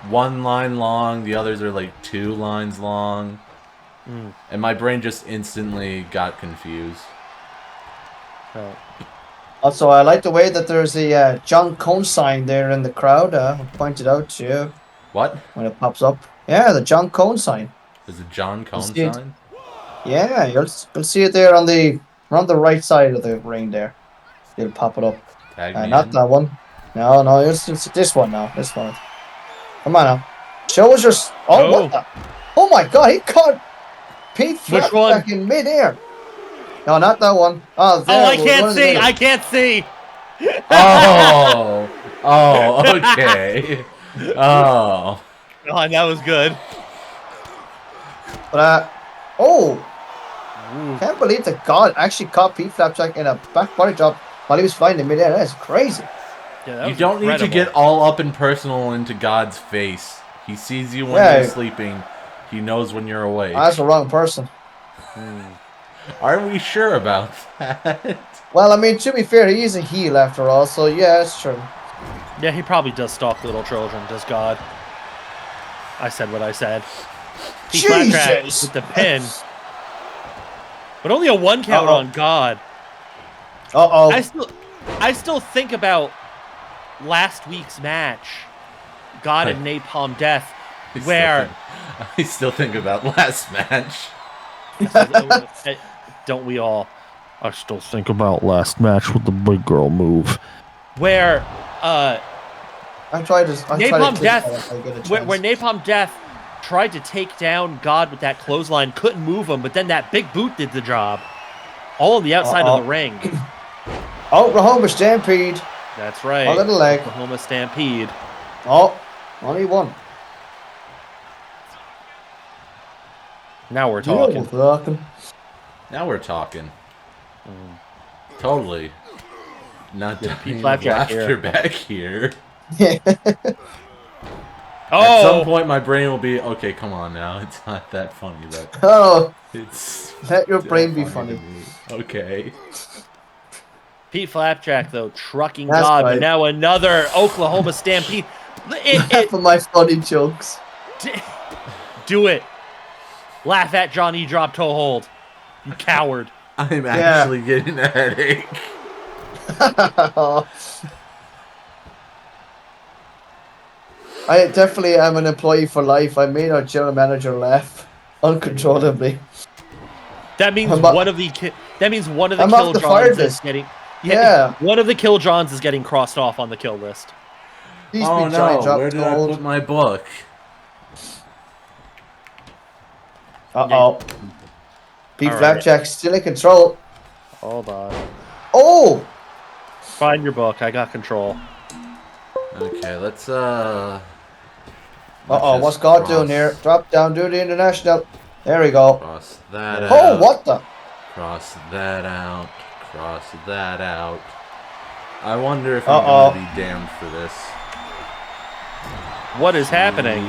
1 line long, the others are like 2 lines long, and my brain just instantly got confused. Oh. Also, I like the way that there's a John Cone sign there in the crowd. Pointed out to you. What? When it pops up. Yeah, the John Cone sign. Is it John Cone sign? Yeah, you'll see it there on the right side of the ring there. You'll pop it up. Not that one. No, it's this one now. This one. Come on now. Show us your... what the... Oh my God, he caught Pete Flapjack in midair. No, not that one. Oh, there. I can't see. I can't see. Okay. Oh. God, that was good. But, can't believe that God actually caught Pete Flapjack in a back body drop while he was flying in midair. That's crazy. Yeah, you don't need to get all up and personal into God's face. He sees you when you're sleeping. He knows when you're awake. That's the wrong person. Are we sure about that? Well, I mean, to be fair, he is a heel after all, so yeah, it's true. Yeah, he probably does stalk little children, does God. I said what I said. Pete Flapjack with the pin. But only a 1 count on God. I still think about last week's match, God and Napalm Death, where... I still think about last match. Don't we all? I still think about last match with the big girl move. Where, Napalm Death, where Napalm Death tried to take down God with that clothesline, couldn't move him, but then that big boot did the job. All on the outside of the ring. Oklahoma Stampede. That's right. A little leg. Oklahoma Stampede. Only one. Now we're talking. Now we're talking. Totally. Not Pete Flapjack back here. Oh! At some point, my brain will be, okay, come on now. It's not that funny, but it's let your brain be funny. Okay. Pete Flapjack, though, trucking God, but now another Oklahoma Stampede. For my funny jokes. Do it. Laugh at Johnny Drop Toe Hold. You coward. I'm actually getting a headache. I definitely am an employee for life. I made our general manager laugh uncontrollably. That means one of the kill Johns is getting. One of the kill Johns is getting crossed off on the kill list. Oh no! Where did I put my book? Pete Flapjack still in control. Hold on. Oh! Find your book. I got control. Okay, let's what's God doing here? Drop down, do the international. There we go. Cross that out. Oh, what the? Cross that out. Cross that out. I wonder if I'm going to be damned for this. What is happening?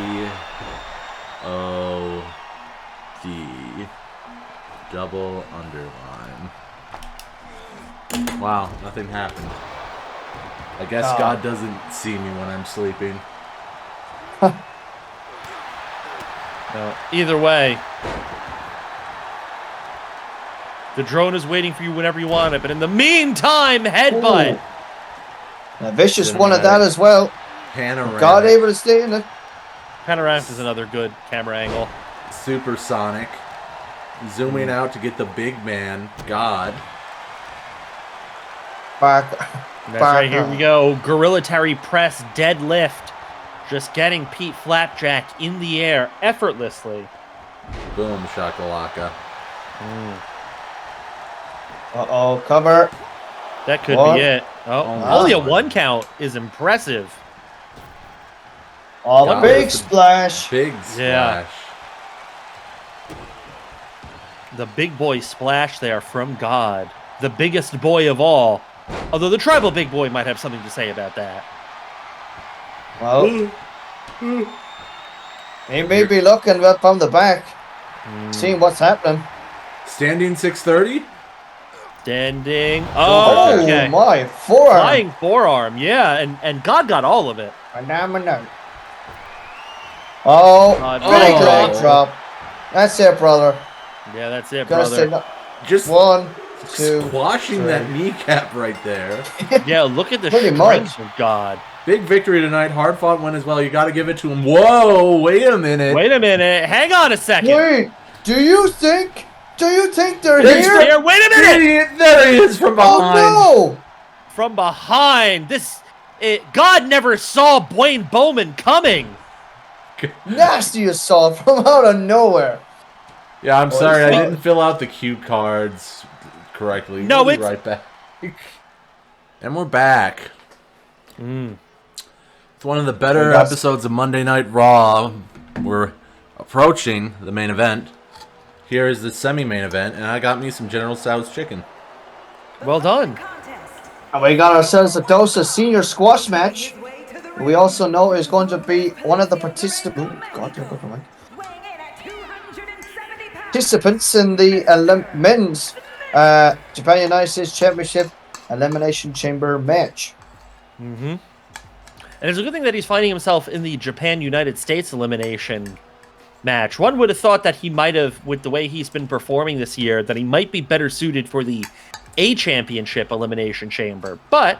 GOHD. Double underline. Wow, nothing happened. I guess God doesn't see me when I'm sleeping. Either way, the drone is waiting for you whenever you want it. But in the meantime, headbutt. A vicious one at that as well. Panoramic. God able to stay in it. Panoramic is another good camera angle. Supersonic. Zooming out to get the big man, God. Back. That's right, here we go. Gorilla Terry press deadlift. Just getting Pete Flapjack in the air effortlessly. Boom, shakalaka. Uh-oh, cover. That could One. be it. Oh, only a 1 count is impressive. Oh, God, big that's a splash. Big splash. Yeah. The big boy splash there from God. The biggest boy of all. Although the tribal big boy might have something to say about that. Well, he may be looking up from the back, seeing what's happening. Standing 630? Standing. Oh, Okay. my forearm. Flying forearm, yeah, and God got all of it. Oh, big big leg drop. That's it, brother. Yeah, that's it, Gotta say brother. no. Just 1, 2, squashing 3. that kneecap right there. Yeah, look at the Pretty strength much. of God. Big victory tonight. Hard fought win as well. You got to give it to him. Whoa, wait a minute. Wait a minute. Hang on a second. Wait, do you think they're It's here? There, wait a minute. There he is from behind. Oh, no. From behind. God never saw Bowman coming. Nasty assault from out of nowhere. Yeah, I'm sorry. I sorry. didn't fill out the cue cards correctly. No, We'll be it's... right back. And we're back. It's one of the better episodes of Monday Night Raw. We're approaching the main event. Here is the semi-main event, and I got me some General Tso's chicken. Well done. And we got ourselves a dose of senior squash match. We also know is going to be one of the participants in the men's Japan-United States Championship Elimination Chamber match. And it's a good thing that he's finding himself in the Japan-United States elimination match. One would have thought that he might have, with the way he's been performing this year, that he might be better suited for the A Championship Elimination Chamber. But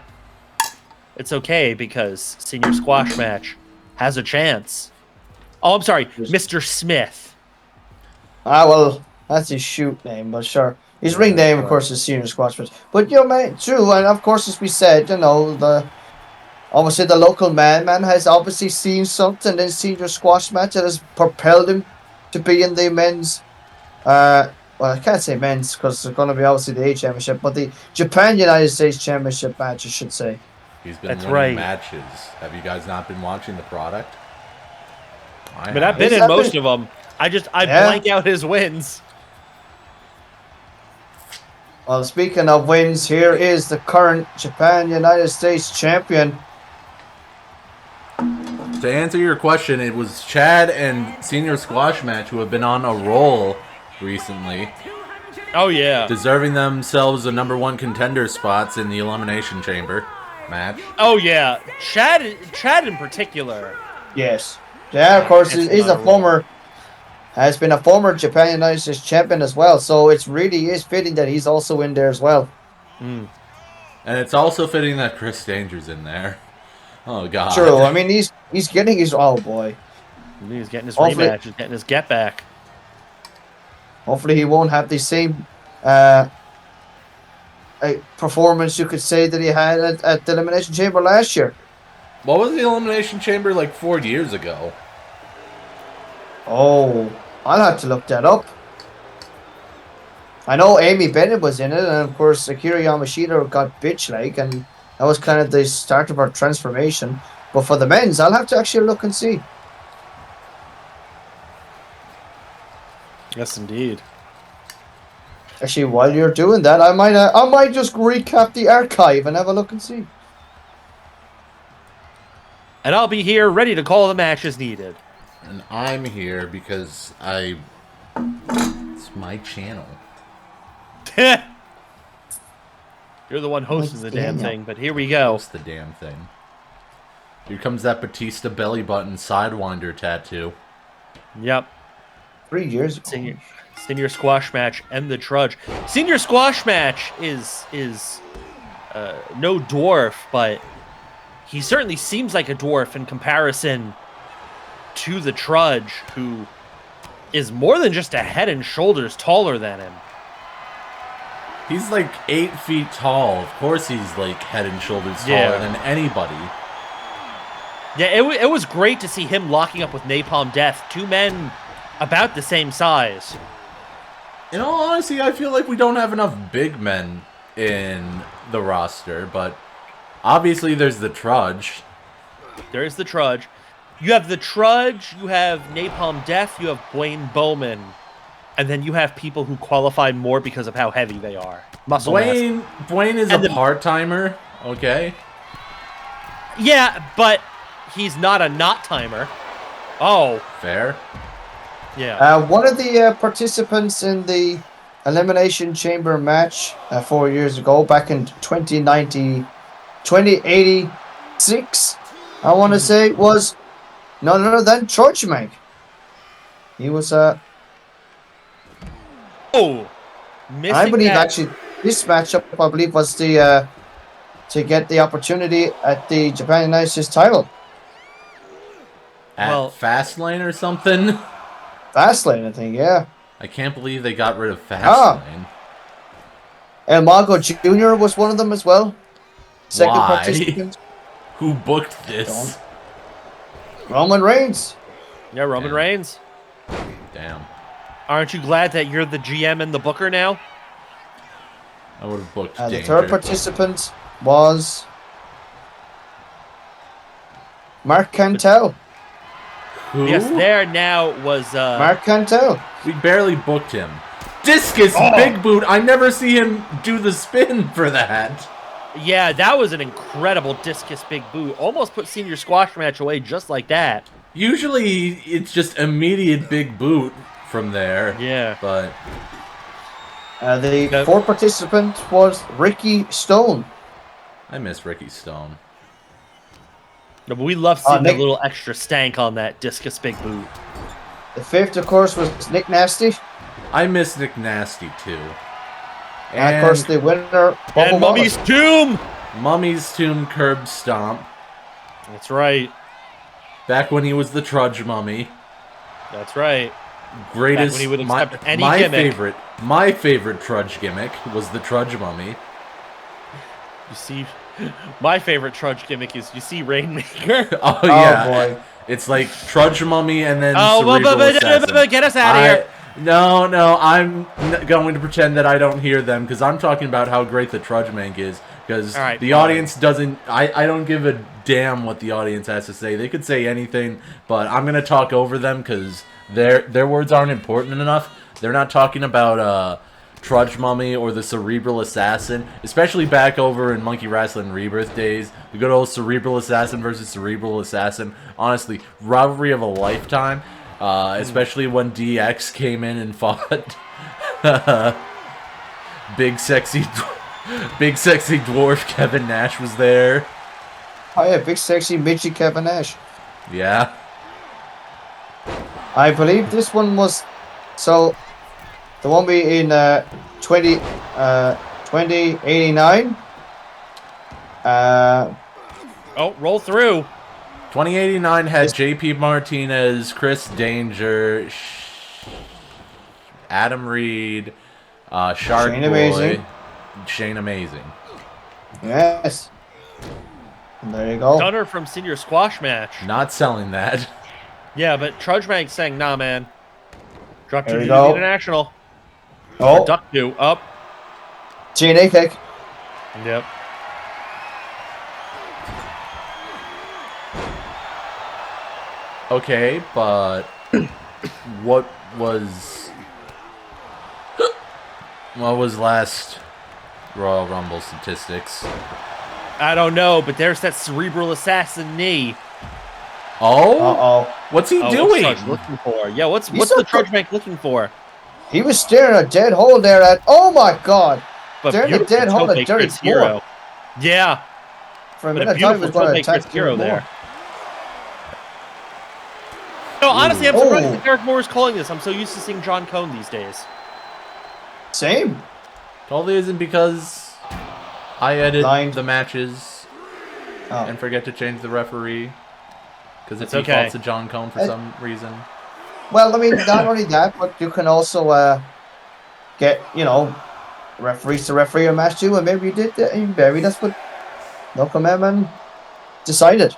it's okay because Senior Squash Match has a chance. Oh, I'm sorry, Mr. Smith. Ah, well, that's his shoot name, but sure. His ring name, of course, is Senior Squash Match. But, you know, man, true, and of course, as we said, you know, obviously the local man has obviously seen something in Senior Squash Match that has propelled him to be in the men's, well, I can't say men's because it's going to be obviously the A Championship, but the Japan-United States Championship match, I should say. He's been That's winning right. matches. Have you guys not been watching the product? But I've been in most of them. I blank out his wins. Well, speaking of wins, here is the current Japan-United States champion. To answer your question, it was Chad and Senior Squash Match who have been on a roll recently, Oh, yeah. deserving themselves the #1 contender spots in the Elimination Chamber match. Oh, yeah. Chad in particular. Yes. Yeah, of course, has been a former Japan-United States champion as well, so it really is fitting that he's also in there as well. And it's also fitting that Chris Danger's in there. Oh, God. True. I mean, he's getting his... Oh, boy. He's getting his Hopefully- rematch. He's getting his get back. Hopefully he won't have the same performance, you could say, that he had at the Elimination Chamber last year. What was the Elimination Chamber like 4 years ago? Oh, I'll have to look that up. I know Amy Bennett was in it, and of course Akira Yamashita got bitch-like, and that was kind of the start of her transformation. But for the men's, I'll have to actually look and see. Yes, indeed. Actually, while you're doing that, I might just recap the archive and have a look and see. And I'll be here ready to call the match as needed. And I'm here because it's my channel. You're the one hosting the damn Daniel. thing, but here we go. That's the damn thing. Here comes that Batista belly button sidewinder tattoo. Yep. 3 years ago. Senior Squash Match and the Trudge. Senior Squash Match is no dwarf, but he certainly seems like a dwarf in comparison to the Trudge, who is more than just a head and shoulders taller than him. He's like 8 feet tall. Of course he's like head and shoulders taller Yeah. than anybody. Yeah, it was great to see him locking up with Napalm Death. Two men about the same size. In all honesty, I feel like we don't have enough big men in the roster, but obviously there's the Trudge. There's the Trudge. You have the Trudge, you have Napalm Death, you have Bowman, and then you have people who qualify more because of how heavy they are. Muscle mass. Bwayne is a part-timer, okay? Yeah, but he's not a not-timer. Oh. Fair. Yeah. One of the participants in the Elimination Chamber match 4 years ago, back in 2086, I want to say, was none other than Trudgemank. He was I believe actually this matchup, I believe, was the to get the opportunity at the Japan United States title. At Fastlane or something? Fastlane, I think, yeah. I can't believe they got rid of Fastlane. El Mago Jr. was one of them as well. Second Why? participant. Who booked this? Roman Reigns. Yeah, Roman Reigns. Damn. Aren't you glad that you're the GM and the booker now? I would have booked The third participant was Mark Cantel. Who? Yes, there now was Mark Cantel. We barely booked him. Discus Big Boot. I never see him do the spin for that. Yeah, that was an incredible discus big boot. Almost put Senior Squash Match away just like that. Usually it's just immediate big boot from there. Yeah. But the fourth participant was Ricky Stone. I miss Ricky Stone. No, but we love seeing a little extra stank on that discus big boot. The fifth, of course, was Nick Nasty. I miss Nick Nasty too. And of course, the winner, and Mummy's Tomb. Mummy's Tomb curb stomp. That's right. Back when he was the Trudge Mummy. That's right. Greatest. Back when he would accept any my gimmick. My favorite Trudge gimmick was the Trudge Mummy. You see, my favorite Trudge gimmick is, you see Rainmaker. Oh yeah. Oh boy. It's like Trudge Mummy and then get us out of here. No, I'm going to pretend that I don't hear them because I'm talking about how great the Trudgemank is. Because the audience doesn't. I don't give a damn what the audience has to say. They could say anything, but I'm gonna talk over them because their words aren't important enough. They're not talking about Trudge Mummy or the Cerebral Assassin, especially back over in Monkey Wrestling Rebirth days. The good old Cerebral Assassin versus Cerebral Assassin. Honestly, rivalry of a lifetime. Especially when DX came in and fought big sexy dwarf Kevin Nash was there. Oh yeah, big sexy midget Kevin Nash. Yeah. I believe this one was the one we in 2089. Roll through. 2089 had JP Martinez, Chris Danger, Adam Reed, Shark Boy, Shane Amazing. Yes. And there you go. Gunner from Senior Squash Match. Not selling that. Yeah, but Trudgemank saying, nah, man. Drop to go. International. Oh. Duck do. Up. TNA kick. Yep. Okay, but what was last Royal Rumble statistics? I don't know, but there's that Cerebral Assassin knee. Oh? Uh-oh. What's he doing? What's Trudge looking for? Yeah, what's the Trudgemank looking for? He was staring at a dead hole there at, oh my god. But staring at a dead hole at Derek Hero. Yeah. For a minute, I thought he was going to attack Hero there. No, honestly, I'm surprised that Derek Moore is calling this. I'm so used to seeing John Cone these days. Same. Totally isn't because I edit the matches and forget to change the referee. Because it defaults to John Cone for some reason. Well, I mean, not only that, but you can also get, referees to referee a match too, and maybe you did that, and maybe that's what Local Man decided.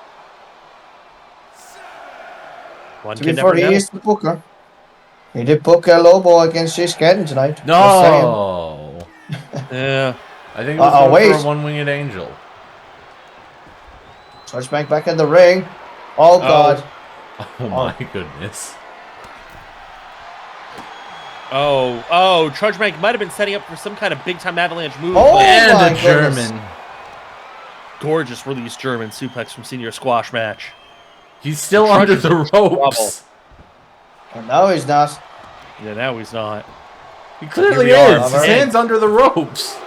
One to be fair, he is the booker. He did book a Lobo against Jace Scanton tonight. No. Yeah. I think it was going wait. for a one-winged angel. Trudgemank back in the ring. Oh, God. Oh, my goodness. Oh, Trudgemank might have been setting up for some kind of big-time avalanche move. Oh, And my a goodness. German. Gorgeous release German suplex from Senor Squashmatch. He's still under the ropes. And now he's not. Yeah, now he's not. He clearly Here we are. is. His hand's under the ropes.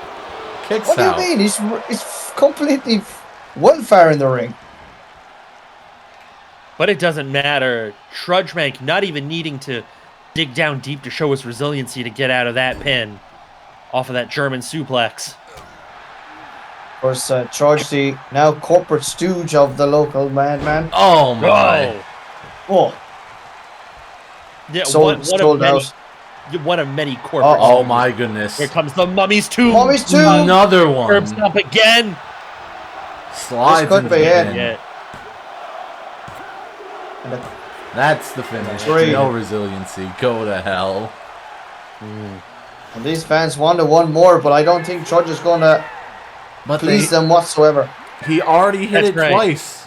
Kicks What do you out. mean? He's completely one fire in the ring. But it doesn't matter. Trudgemank not even needing to dig down deep to show his resiliency to get out of that pin. Off of that German suplex. Of course, Trudge, the now corporate stooge of the local madman. Oh, my. Oh. Yeah, Sold out. One of many corporate. Oh, my goodness. Here comes the Mummy's Tomb. Mummy's Tomb. Another one. Curb stomp again. Slides This could into be the it. pin. Yeah. That's the finish. Three. No resiliency. Go to hell. And these fans wanted one more, but I don't think Trudge is going to please them whatsoever. He already hit That's it right. twice.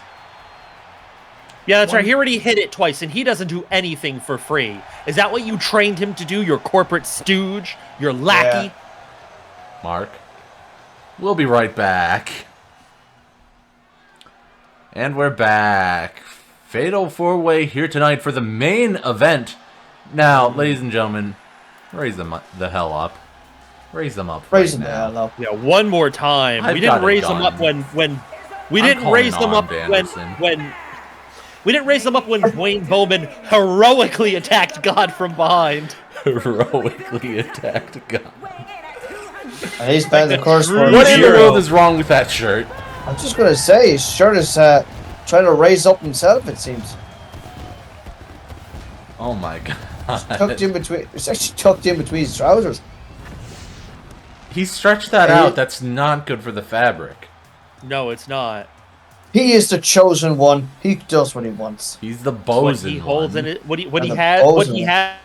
Yeah, that's right. He already hit it twice, and he doesn't do anything for free. Is that what you trained him to do, your corporate stooge? Your lackey? Yeah. Mark. We'll be right back. And we're back. Fatal 4-way here tonight for the main event. Now, ladies and gentlemen, raise them the hell up. Raise them up. Raise right them now. the hell up. Yeah, one more time. I've we got didn't a raise them gun. up when we I'm didn't calling raise them up Armed Anderson. when we didn't raise them up when Wayne Bowman heroically attacked God from behind. Heroically attacked God. And these fans, of course, were What in the Zero. world is wrong with that shirt? I'm just going to say, his shirt is trying to raise up himself, it seems. Oh my god. Tucked in between. It's actually tucked in between his trousers. He stretched that out. That's not good for the fabric. No, it's not. He is the chosen one. He does what he wants. He's the What bosun he holds one. in it. What he And the had. What bosun. he had.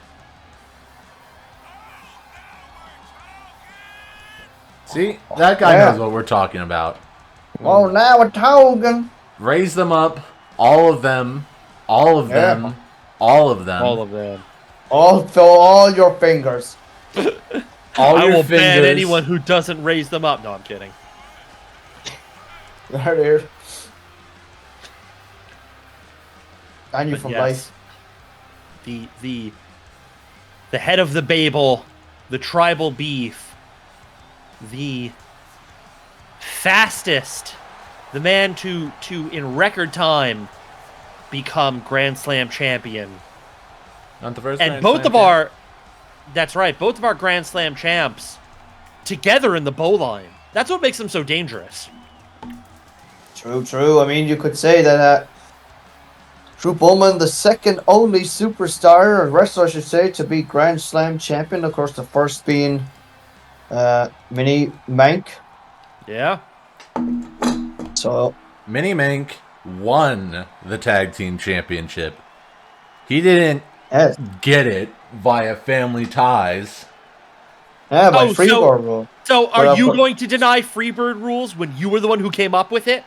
See? That guy Yeah. knows what we're talking about. Oh, now a token. Raise them up. All of them. All of Yeah. them. All of them. All of them. All your fingers. All I your will fingers. ban anyone who doesn't raise them up. No, I'm kidding. Right here. And you But from yes, life. the head of the Babel, the tribal beef, the fastest, the man to in record time become Grand Slam champion. Not the first And Grand both Slam of our, that's right, both of our Grand Slam champs together in the Bowline. That's what makes them so dangerous. True. I mean, you could say that Drew Bowman, the second only superstar, or wrestler I should say, to be Grand Slam champion. Of course, the first being Minimank. Yeah. So, Minimank won the tag team championship. He didn't yes. get it via family ties. Yeah, by Oh, freeboard rule. So But, are you but- going to deny Freebird rules when you were the one who came up with it?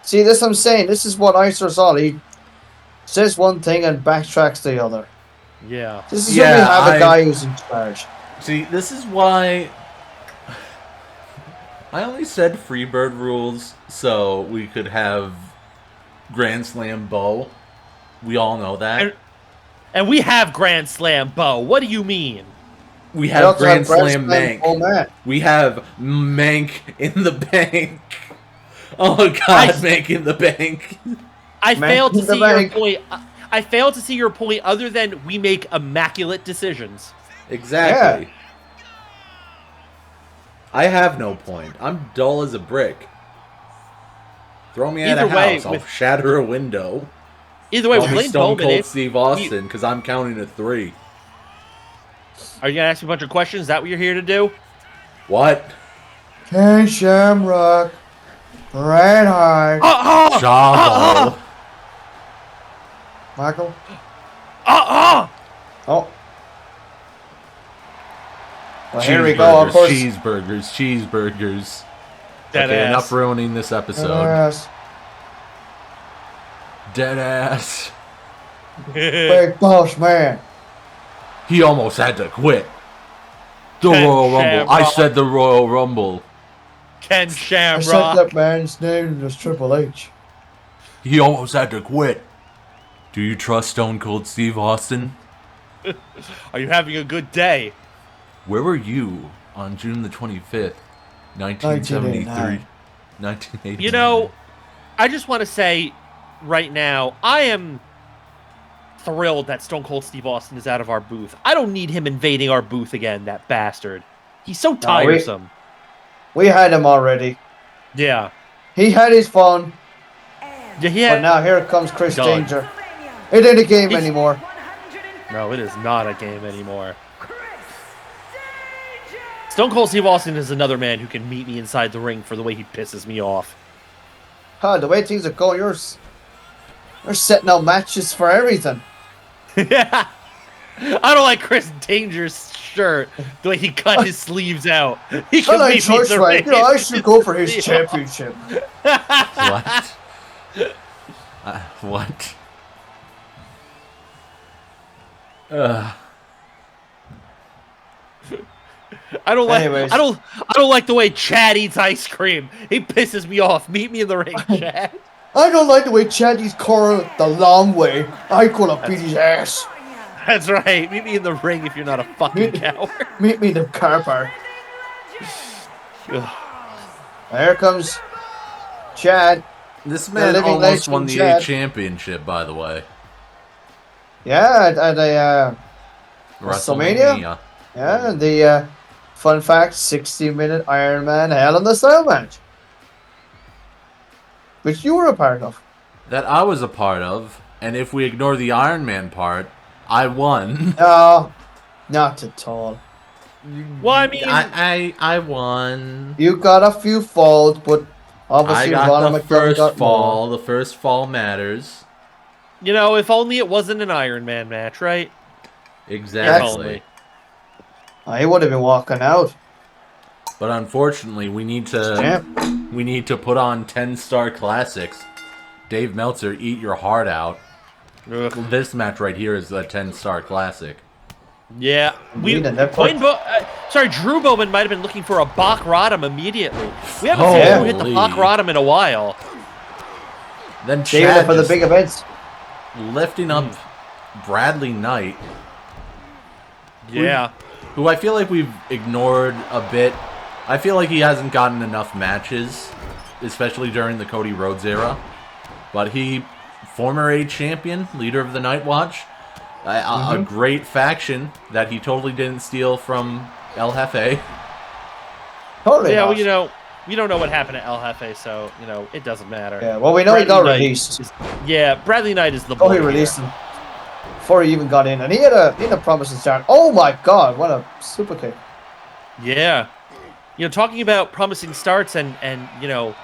See, this I'm saying. This is what Icer saw. He says one thing and backtracks the other. Yeah. This is when we have a guy who's in charge. See, this is why I only said Freebird rules so we could have Grand Slam Bo. We all know that. And we have Grand Slam Bo. What do you mean? We We have also Grand have Slam Mank. Bowman. We have Mank in the bank. Oh God, Mank in the bank. I Man failed to in the see your bank. point. I failed to see your point other than we make immaculate decisions. Exactly. I have no point. I'm dull as a brick. Throw me at a Either way, house, I'll with- shatter a window. Either way, Call with me Blaine Stone Bowman, Cold Steve Austin, because I'm counting to 3. are you going to ask me a bunch of questions? Is that what you're here to do? What? Ken Shamrock. Red Heart. Javo. Michael. Oh. Well, here we go, of course. Cheeseburgers. Dead Okay, ass. enough ruining this episode. Dead ass. Big boss man. He almost had to quit. The Ken Royal Rumble. Shamrock. I said the Royal Rumble. Ken I said Shamrock. that man's name was Triple H. He almost had to quit. Do you trust Stone Cold Steve Austin? Are you having a good day? Where were you on June the 25th, 1973? 1989. You know, I just want to say right now, I am thrilled that Stone Cold Steve Austin is out of our booth. I don't need him invading our booth again, that bastard. He's so tiresome. We had him already. Yeah. He had his fun. Yeah. But now here comes Chris Done. Danger. It ain't a game anymore. No, it is not a game anymore. Stone Cold Steve Austin is another man who can meet me inside the ring for the way he pisses me off. Huh, the way things are going, you're setting out matches for everything. Yeah. I don't like Chris Danger's shirt, the way he cut his sleeves out. He I like Trudgemank. You know, I should go for his championship. What? What? I don't like. Anyways. I don't like the way Chad eats ice cream. He pisses me off. Meet me in the ring, Chad. I don't like the way Chaddy's Coral the long way. I gonna beat his ass. That's right. Meet me in the ring if you're not a fucking coward. Meet me in the car park. Here comes Chad. This man living almost legend won the Chad. A championship, by the way. Yeah, at a WrestleMania. Yeah, the fun fact: 60-minute Iron Man Hell in the Cell match, which you were a part of. That I was a part of, and if we ignore the Iron Man part, I won. No, not at all. Well, I mean, I won. You got a few falls, but obviously I Ronald got the McDonald first got fall. more. The first fall matters. you know, if only it wasn't an Iron Man match, right? Exactly. He would have been walking out. But unfortunately, we need to put on 10-star classics. Dave Meltzer, eat your heart out. Ugh. This match right here is a 10-star classic. Yeah, Drew Bowman might have been looking for a Bach Rodham immediately. We haven't seen Drew hit the Bach Rodham in a while. Then Saving it Chad for the just big events. lifting up Bradley Knight, Yeah. who I feel like we've ignored a bit. I feel like he hasn't gotten enough matches, especially during the Cody Rhodes era. But he, former A champion, leader of the Night Watch, a great faction that he totally didn't steal from El Jefe. Totally. Yeah, not. well, you know, we don't know what happened to El Jefe, so, you know, it doesn't matter. Yeah, well, we know he got released. Bradley Knight is the Oh, boy he released him before he even got in, and he had a promising start. Oh my God, what a super kick! Yeah. You know, talking about promising starts and you know,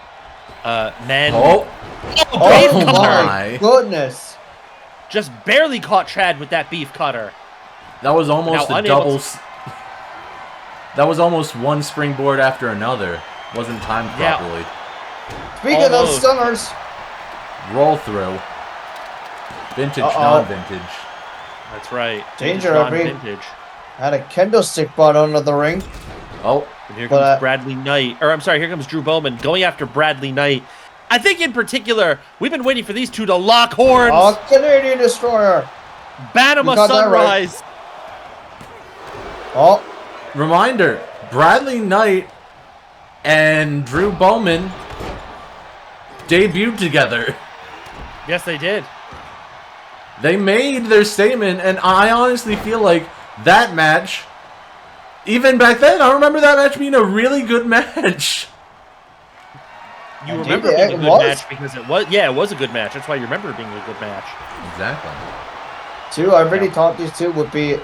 men. Oh Beef cutter! my Goodness! Just barely caught Chad with that beef cutter. That was almost Now, a double. That was almost one springboard after another. Wasn't timed properly. Speaking of Almost. stunners, Roll through. Vintage, non-vintage. That's right. Danger, I mean. Vintage. had a kendo stick brought under the ring. Oh, And here comes Bradley Knight. Or, I'm sorry, here comes Drew Bowman going after Bradley Knight. I think in particular, we've been waiting for these two to lock horns. Oh, Canadian Destroyer! Banama got that right. Sunrise. Oh, reminder, Bradley Knight and Drew Bowman debuted together. Yes, they did. They made their statement, and I honestly feel like that match, even back then, I remember that match being a really good match. You Indeed, remember it yeah, being a it good was. match because it was, yeah, it was a good match. That's why you remember it being a good match. Exactly. I really thought these two would be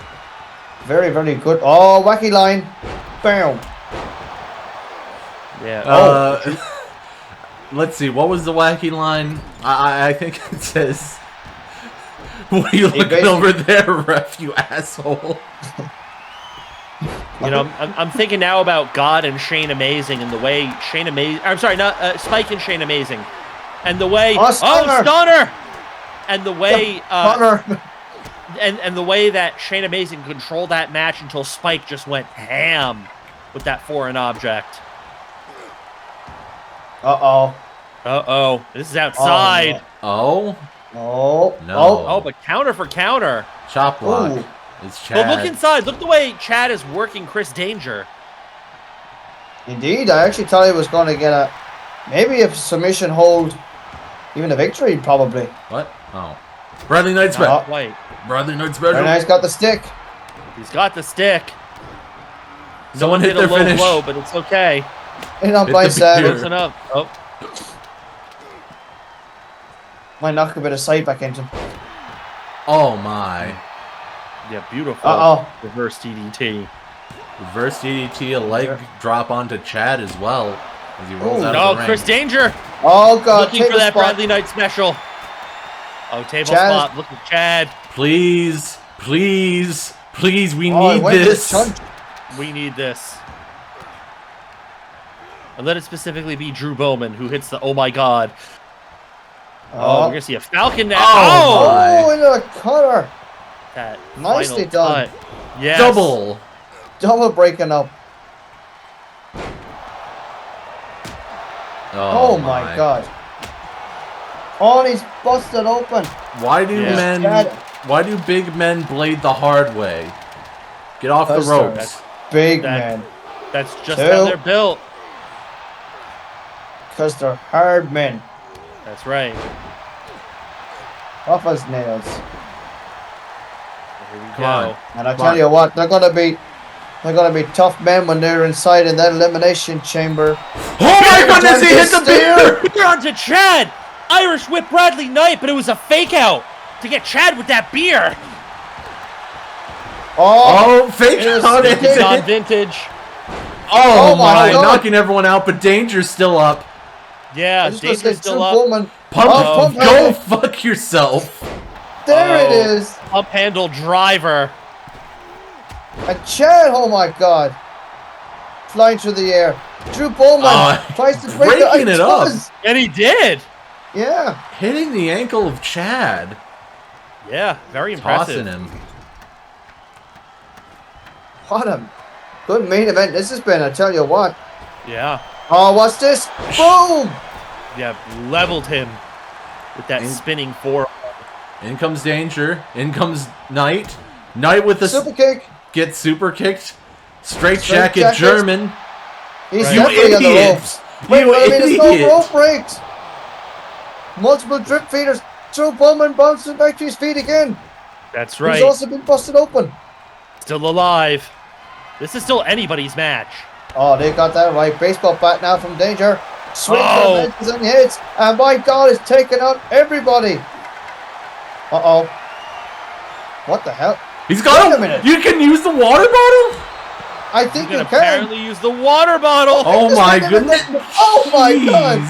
very, very good. Oh, wacky line. Bam. Yeah. Let's see, what was the wacky line? I think it says, What are you looking over there, ref, you asshole? You know, I'm thinking now about God and Shane Amazing and the way Shane Amazing... I'm sorry, not Spike and Shane Amazing. And the way... Stunner! And the way... and the way that Shane Amazing controlled that match until Spike just went ham with that foreign object. Uh-oh. This is outside. Oh? Oh. No. Oh, but counter for counter. Chop block. Ooh. It's Chad. But look inside. Look the way Chad is working Chris Danger. Indeed, I actually thought he was going to get a... Maybe a submission hold. Even a victory, probably. What? Oh. Bradley Knight's Not back. quite. Bradley Knight's back. Very nice, got the stick. He's got the stick. Someone hit their a low finish. blow, but it's okay. Hit on Hit by the Sam. beer. Listen up. Oh. Might knock a bit of sight back into him. Oh my. Yeah, beautiful. Reverse DDT. Reverse DDT, a leg drop onto Chad as well as he rolls out of the ring. Chris Danger. Oh, God. Looking for that Bradley Knight special. Oh, table spot. Look at Chad. Please, please, please, we need this. We need this. And let it specifically be Drew Bowman who hits the oh my god. Oh, we're going to see a Falcon now. Oh, into a cutter. That Nicely done. Cut. Yes. Double breaking up. Oh my god. Oh, and he's busted open. Why do big men blade the hard way? Get off the ropes. Big man. That's just how they're built. Because they're hard men. That's right. Tough as nails. Here we go. And I tell you what, they're gonna be tough men when they're inside in that elimination chamber. Oh my goodness, he hit the beer! Beer onto Chad! Irish whip Bradley Knight, but it was a fake out to get Chad with that beer. Oh, fake out. It's on vintage. Oh my, knocking everyone out, but Danger's still up. Yeah, Danger's still up. Pump, go fuck yourself. There it is. Pump handle driver. And Chad, oh my god. Flying through the air. Drew Bowman tries to break it up. And he did. Yeah. Hitting the ankle of Chad. Yeah, very impressive. Tossing him. What a good main event this has been, I tell you what. Yeah. Oh, what's this? Boom! Yeah, leveled him with that spinning forearm. In comes Danger. In comes Knight. Knight with the super kick. Gets super kicked. Straight jacket German. He's definitely on the ropes. Wait, there's no rope breaks. Multiple drip feeders. Drew Bowman bouncing back to his feet again. That's right. He's also been busted open. Still alive. This is still anybody's match. Oh, they got that right. Baseball bat now from Danger. Swings and hits. And my God, it's taking out everybody. Uh-oh. What the hell? He's got a minute. You can use the water bottle? I think you can. Apparently use the water bottle. Oh my goodness. Oh my God.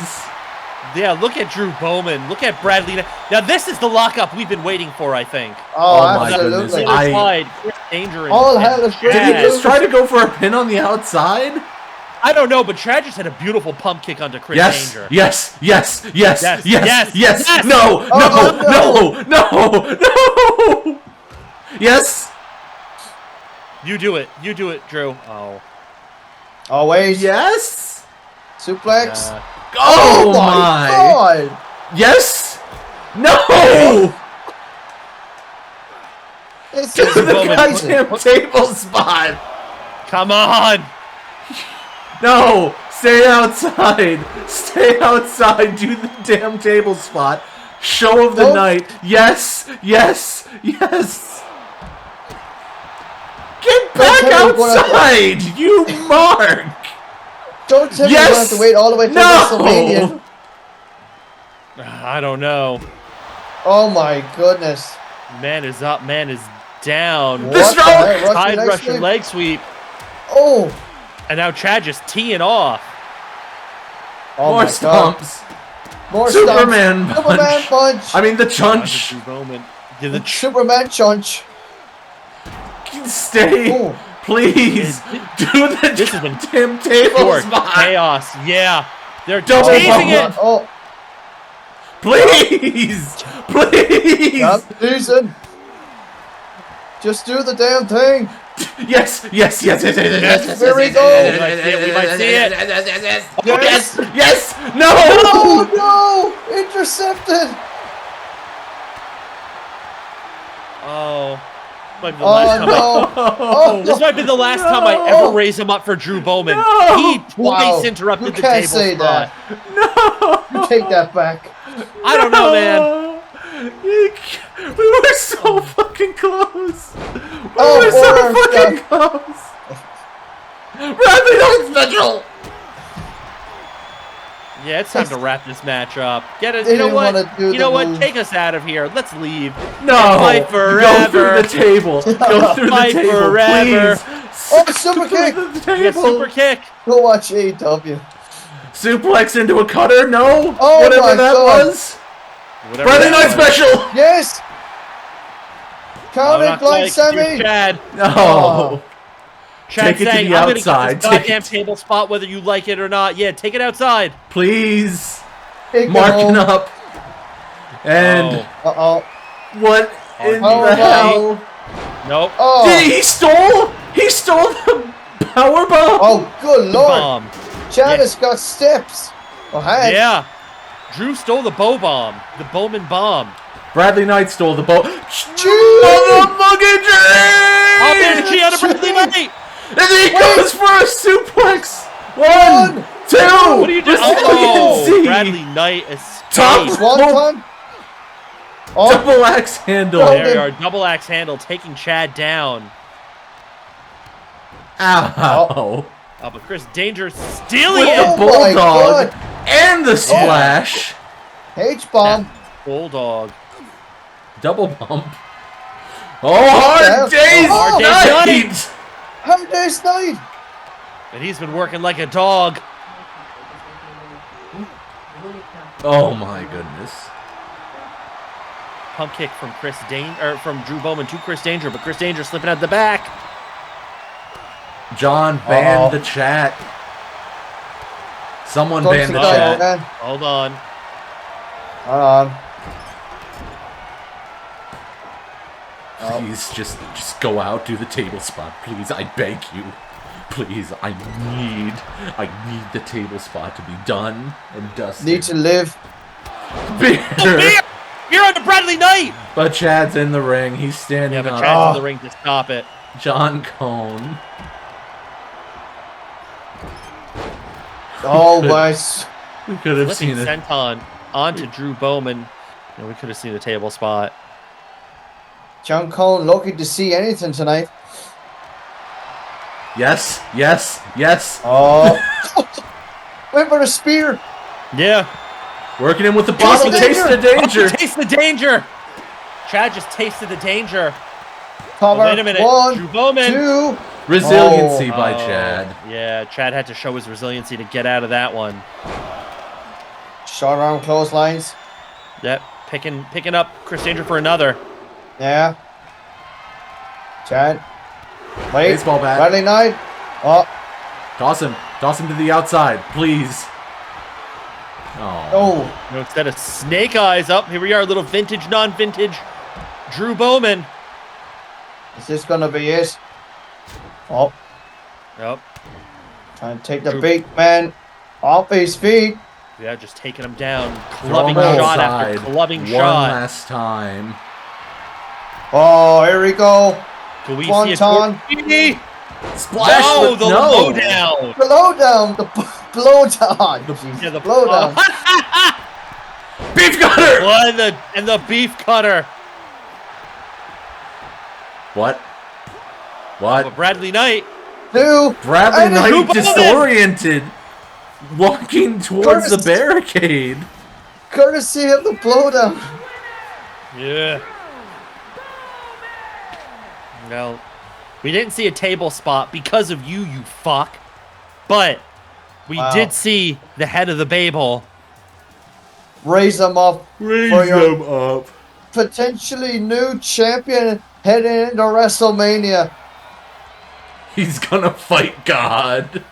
Yeah, look at Drew Bowman. Look at Bradley. Now this is the lockup we've been waiting for, I think. Oh absolutely. All hell is great. Did he just try to go for a pin on the outside? I don't know, but Chad just had a beautiful pump kick onto Chris Danger. Yes. Yes. No. Yes. You do it, Drew. Oh. Always. Yes. Suplex. Oh my God. Yes. No. It's to the goddamn table spot. Come on. No. Stay outside. Stay outside. Do the damn table spot. Show of the night. Yes. Get back outside, you mark! Don't tell me you have to wait all the way to WrestleMania. I don't know. Oh my goodness. Man is up, man is down. The stroke! Side Russian leg sweep. Oh! And now Chad just teeing off. Oh more stomps. More Superman punch. I mean the chunch. The Superman chunch. Stay. Oh. Please. Do the This has been damn table pure spot. chaos. Yeah. They're Double chasing bump. it. Oh. Please. Please. Yep, decent. Just do the damn thing. Yes. There we go. We might see it. Yes. No. Oh no! Intercepted. Oh. Might be the last time no! Oh, This might be the last time I ever raise him up for Drew Bowman. No. He twice interrupted you the can't table say spot. that. You take that back. I don't know, man. We were so fucking close. We Oh, were so Lord, fucking close. Rapid on special. Yeah, it's time to wrap this match up. Get it. They You know didn't what? wanna do You know the what? move. Take us out of here. Let's leave. No. Fight Go forever. through the table. Go through the Fight table, forever. please. Oh, super kick. Through the Yeah, table. super kick. Go watch AEW. Suplex into a cutter. No. Oh Whatever my that God. was. Whatever Friday that night was. special. Yes. Count Oh, it, not blind like Sammy. you, Chad. No. Oh. Chad Take it to saying, the I'm going to outside. get this goddamn table spot whether you like it or not. Yeah, take it outside. Please. Take it Marking home. up. And Uh-oh. what in Oh, the my. hell? Nope. Oh. He stole the power bomb. Oh, good lord. Bomb. Chad has got steps. Oh, hey. Yeah. Drew stole the bow bomb. The Bowman bomb. Bradley Knight stole the bow. Gee. Motherfucking Oh, there's Gianna Bradley Knight. And then he goes for a suplex. One, two. What are you doing? Oh, Bradley Knight escaped. Top Swanton. Oh, double axe handle. No. There you are. Double axe handle taking Chad down. Ow. Oh, but Chris Danger stealing With it. the Oh my bulldog God. and the splash. H-bomb. Bulldog. Double bump. Oh, hard Yeah. day's Oh, Hard Day's night. Hard day's night. And he's been working like a dog. Oh my goodness. Pump kick from from Drew Bowman to Chris Danger, but Chris Danger slipping out the back. John banned the chat. Someone Don't banned the sit down, chat. man. Hold on. Hold on. Please just go out, do the table spot. Please, I beg you. Please, I need the table spot to be done and dusted. Need to live. Beer. Beer! You're on the Bradley Knight! But Chad's in the ring. He's standing Yeah, but on Chad's in the ring to stop it. John Cone. Oh, boys. We could have Flipping seen it. Senton onto Drew Bowman. And we could have seen the table spot. John Cone lucky to see anything tonight. Yes. Oh. Went for a spear. Yeah. Working in with the bottle. the Taste the danger. Oh, taste the danger! Chad just tasted the danger. Cover. Oh, wait a minute. One, Drew Bowman. 2. Resiliency by Oh, Chad. Yeah, Chad had to show his resiliency to get out of that one. Short arm clotheslines. Yep, picking up Chris Danger for another. Yeah. Chad. Wait. Baseball bat. Bradley Knight. Oh. Toss him to the outside, please. Oh. Oh. No, instead of snake eyes up, here we are, a little vintage, non-vintage Drew Bowman. Is this going to be it? Oh. Yep. Trying to take the Drew. big man off his feet. Yeah, just taking him down. Throw Clubbing him shot outside. after clubbing One shot. last time. Oh, here we go. Can we Swanton. see a Splash. No, the no. lowdown. The lowdown. The blowdown. Jesus, Yeah, the blowdown. Beef cutter. What and the beef cutter. What? But Bradley Knight. 2. Bradley And Knight Drew Bowman. disoriented, walking towards the Curtis. barricade. Courtesy of the blowdown. Yeah. Well, we didn't see a table spot because of you fuck. But we Wow. did see the head of the Babel. Raise them up. Raise For your- them up. potentially new champion heading into WrestleMania. He's gonna fight God.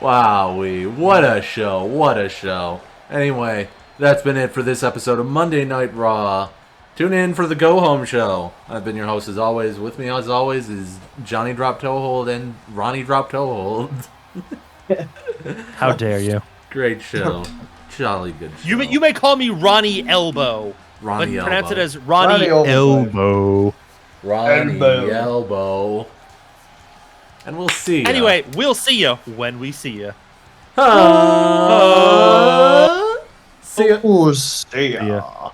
Wowee. What a show. What a show. Anyway, that's been it for this episode of Monday Night Raw. Tune in for the Go Home Show. I've been your host as always. With me as always is Johnny Drop Toe Hold and Ronnie Drop Toe Hold. How dare you? Great show. Jolly good show. You may call me Ronnie Elbow. Ronnie but pronounce it Elbow. as Ronnie Elbow. Ronnie Elbow. And we'll see ya. Anyway, we'll see you when we see you. See ya. Oh, see ya. Yeah.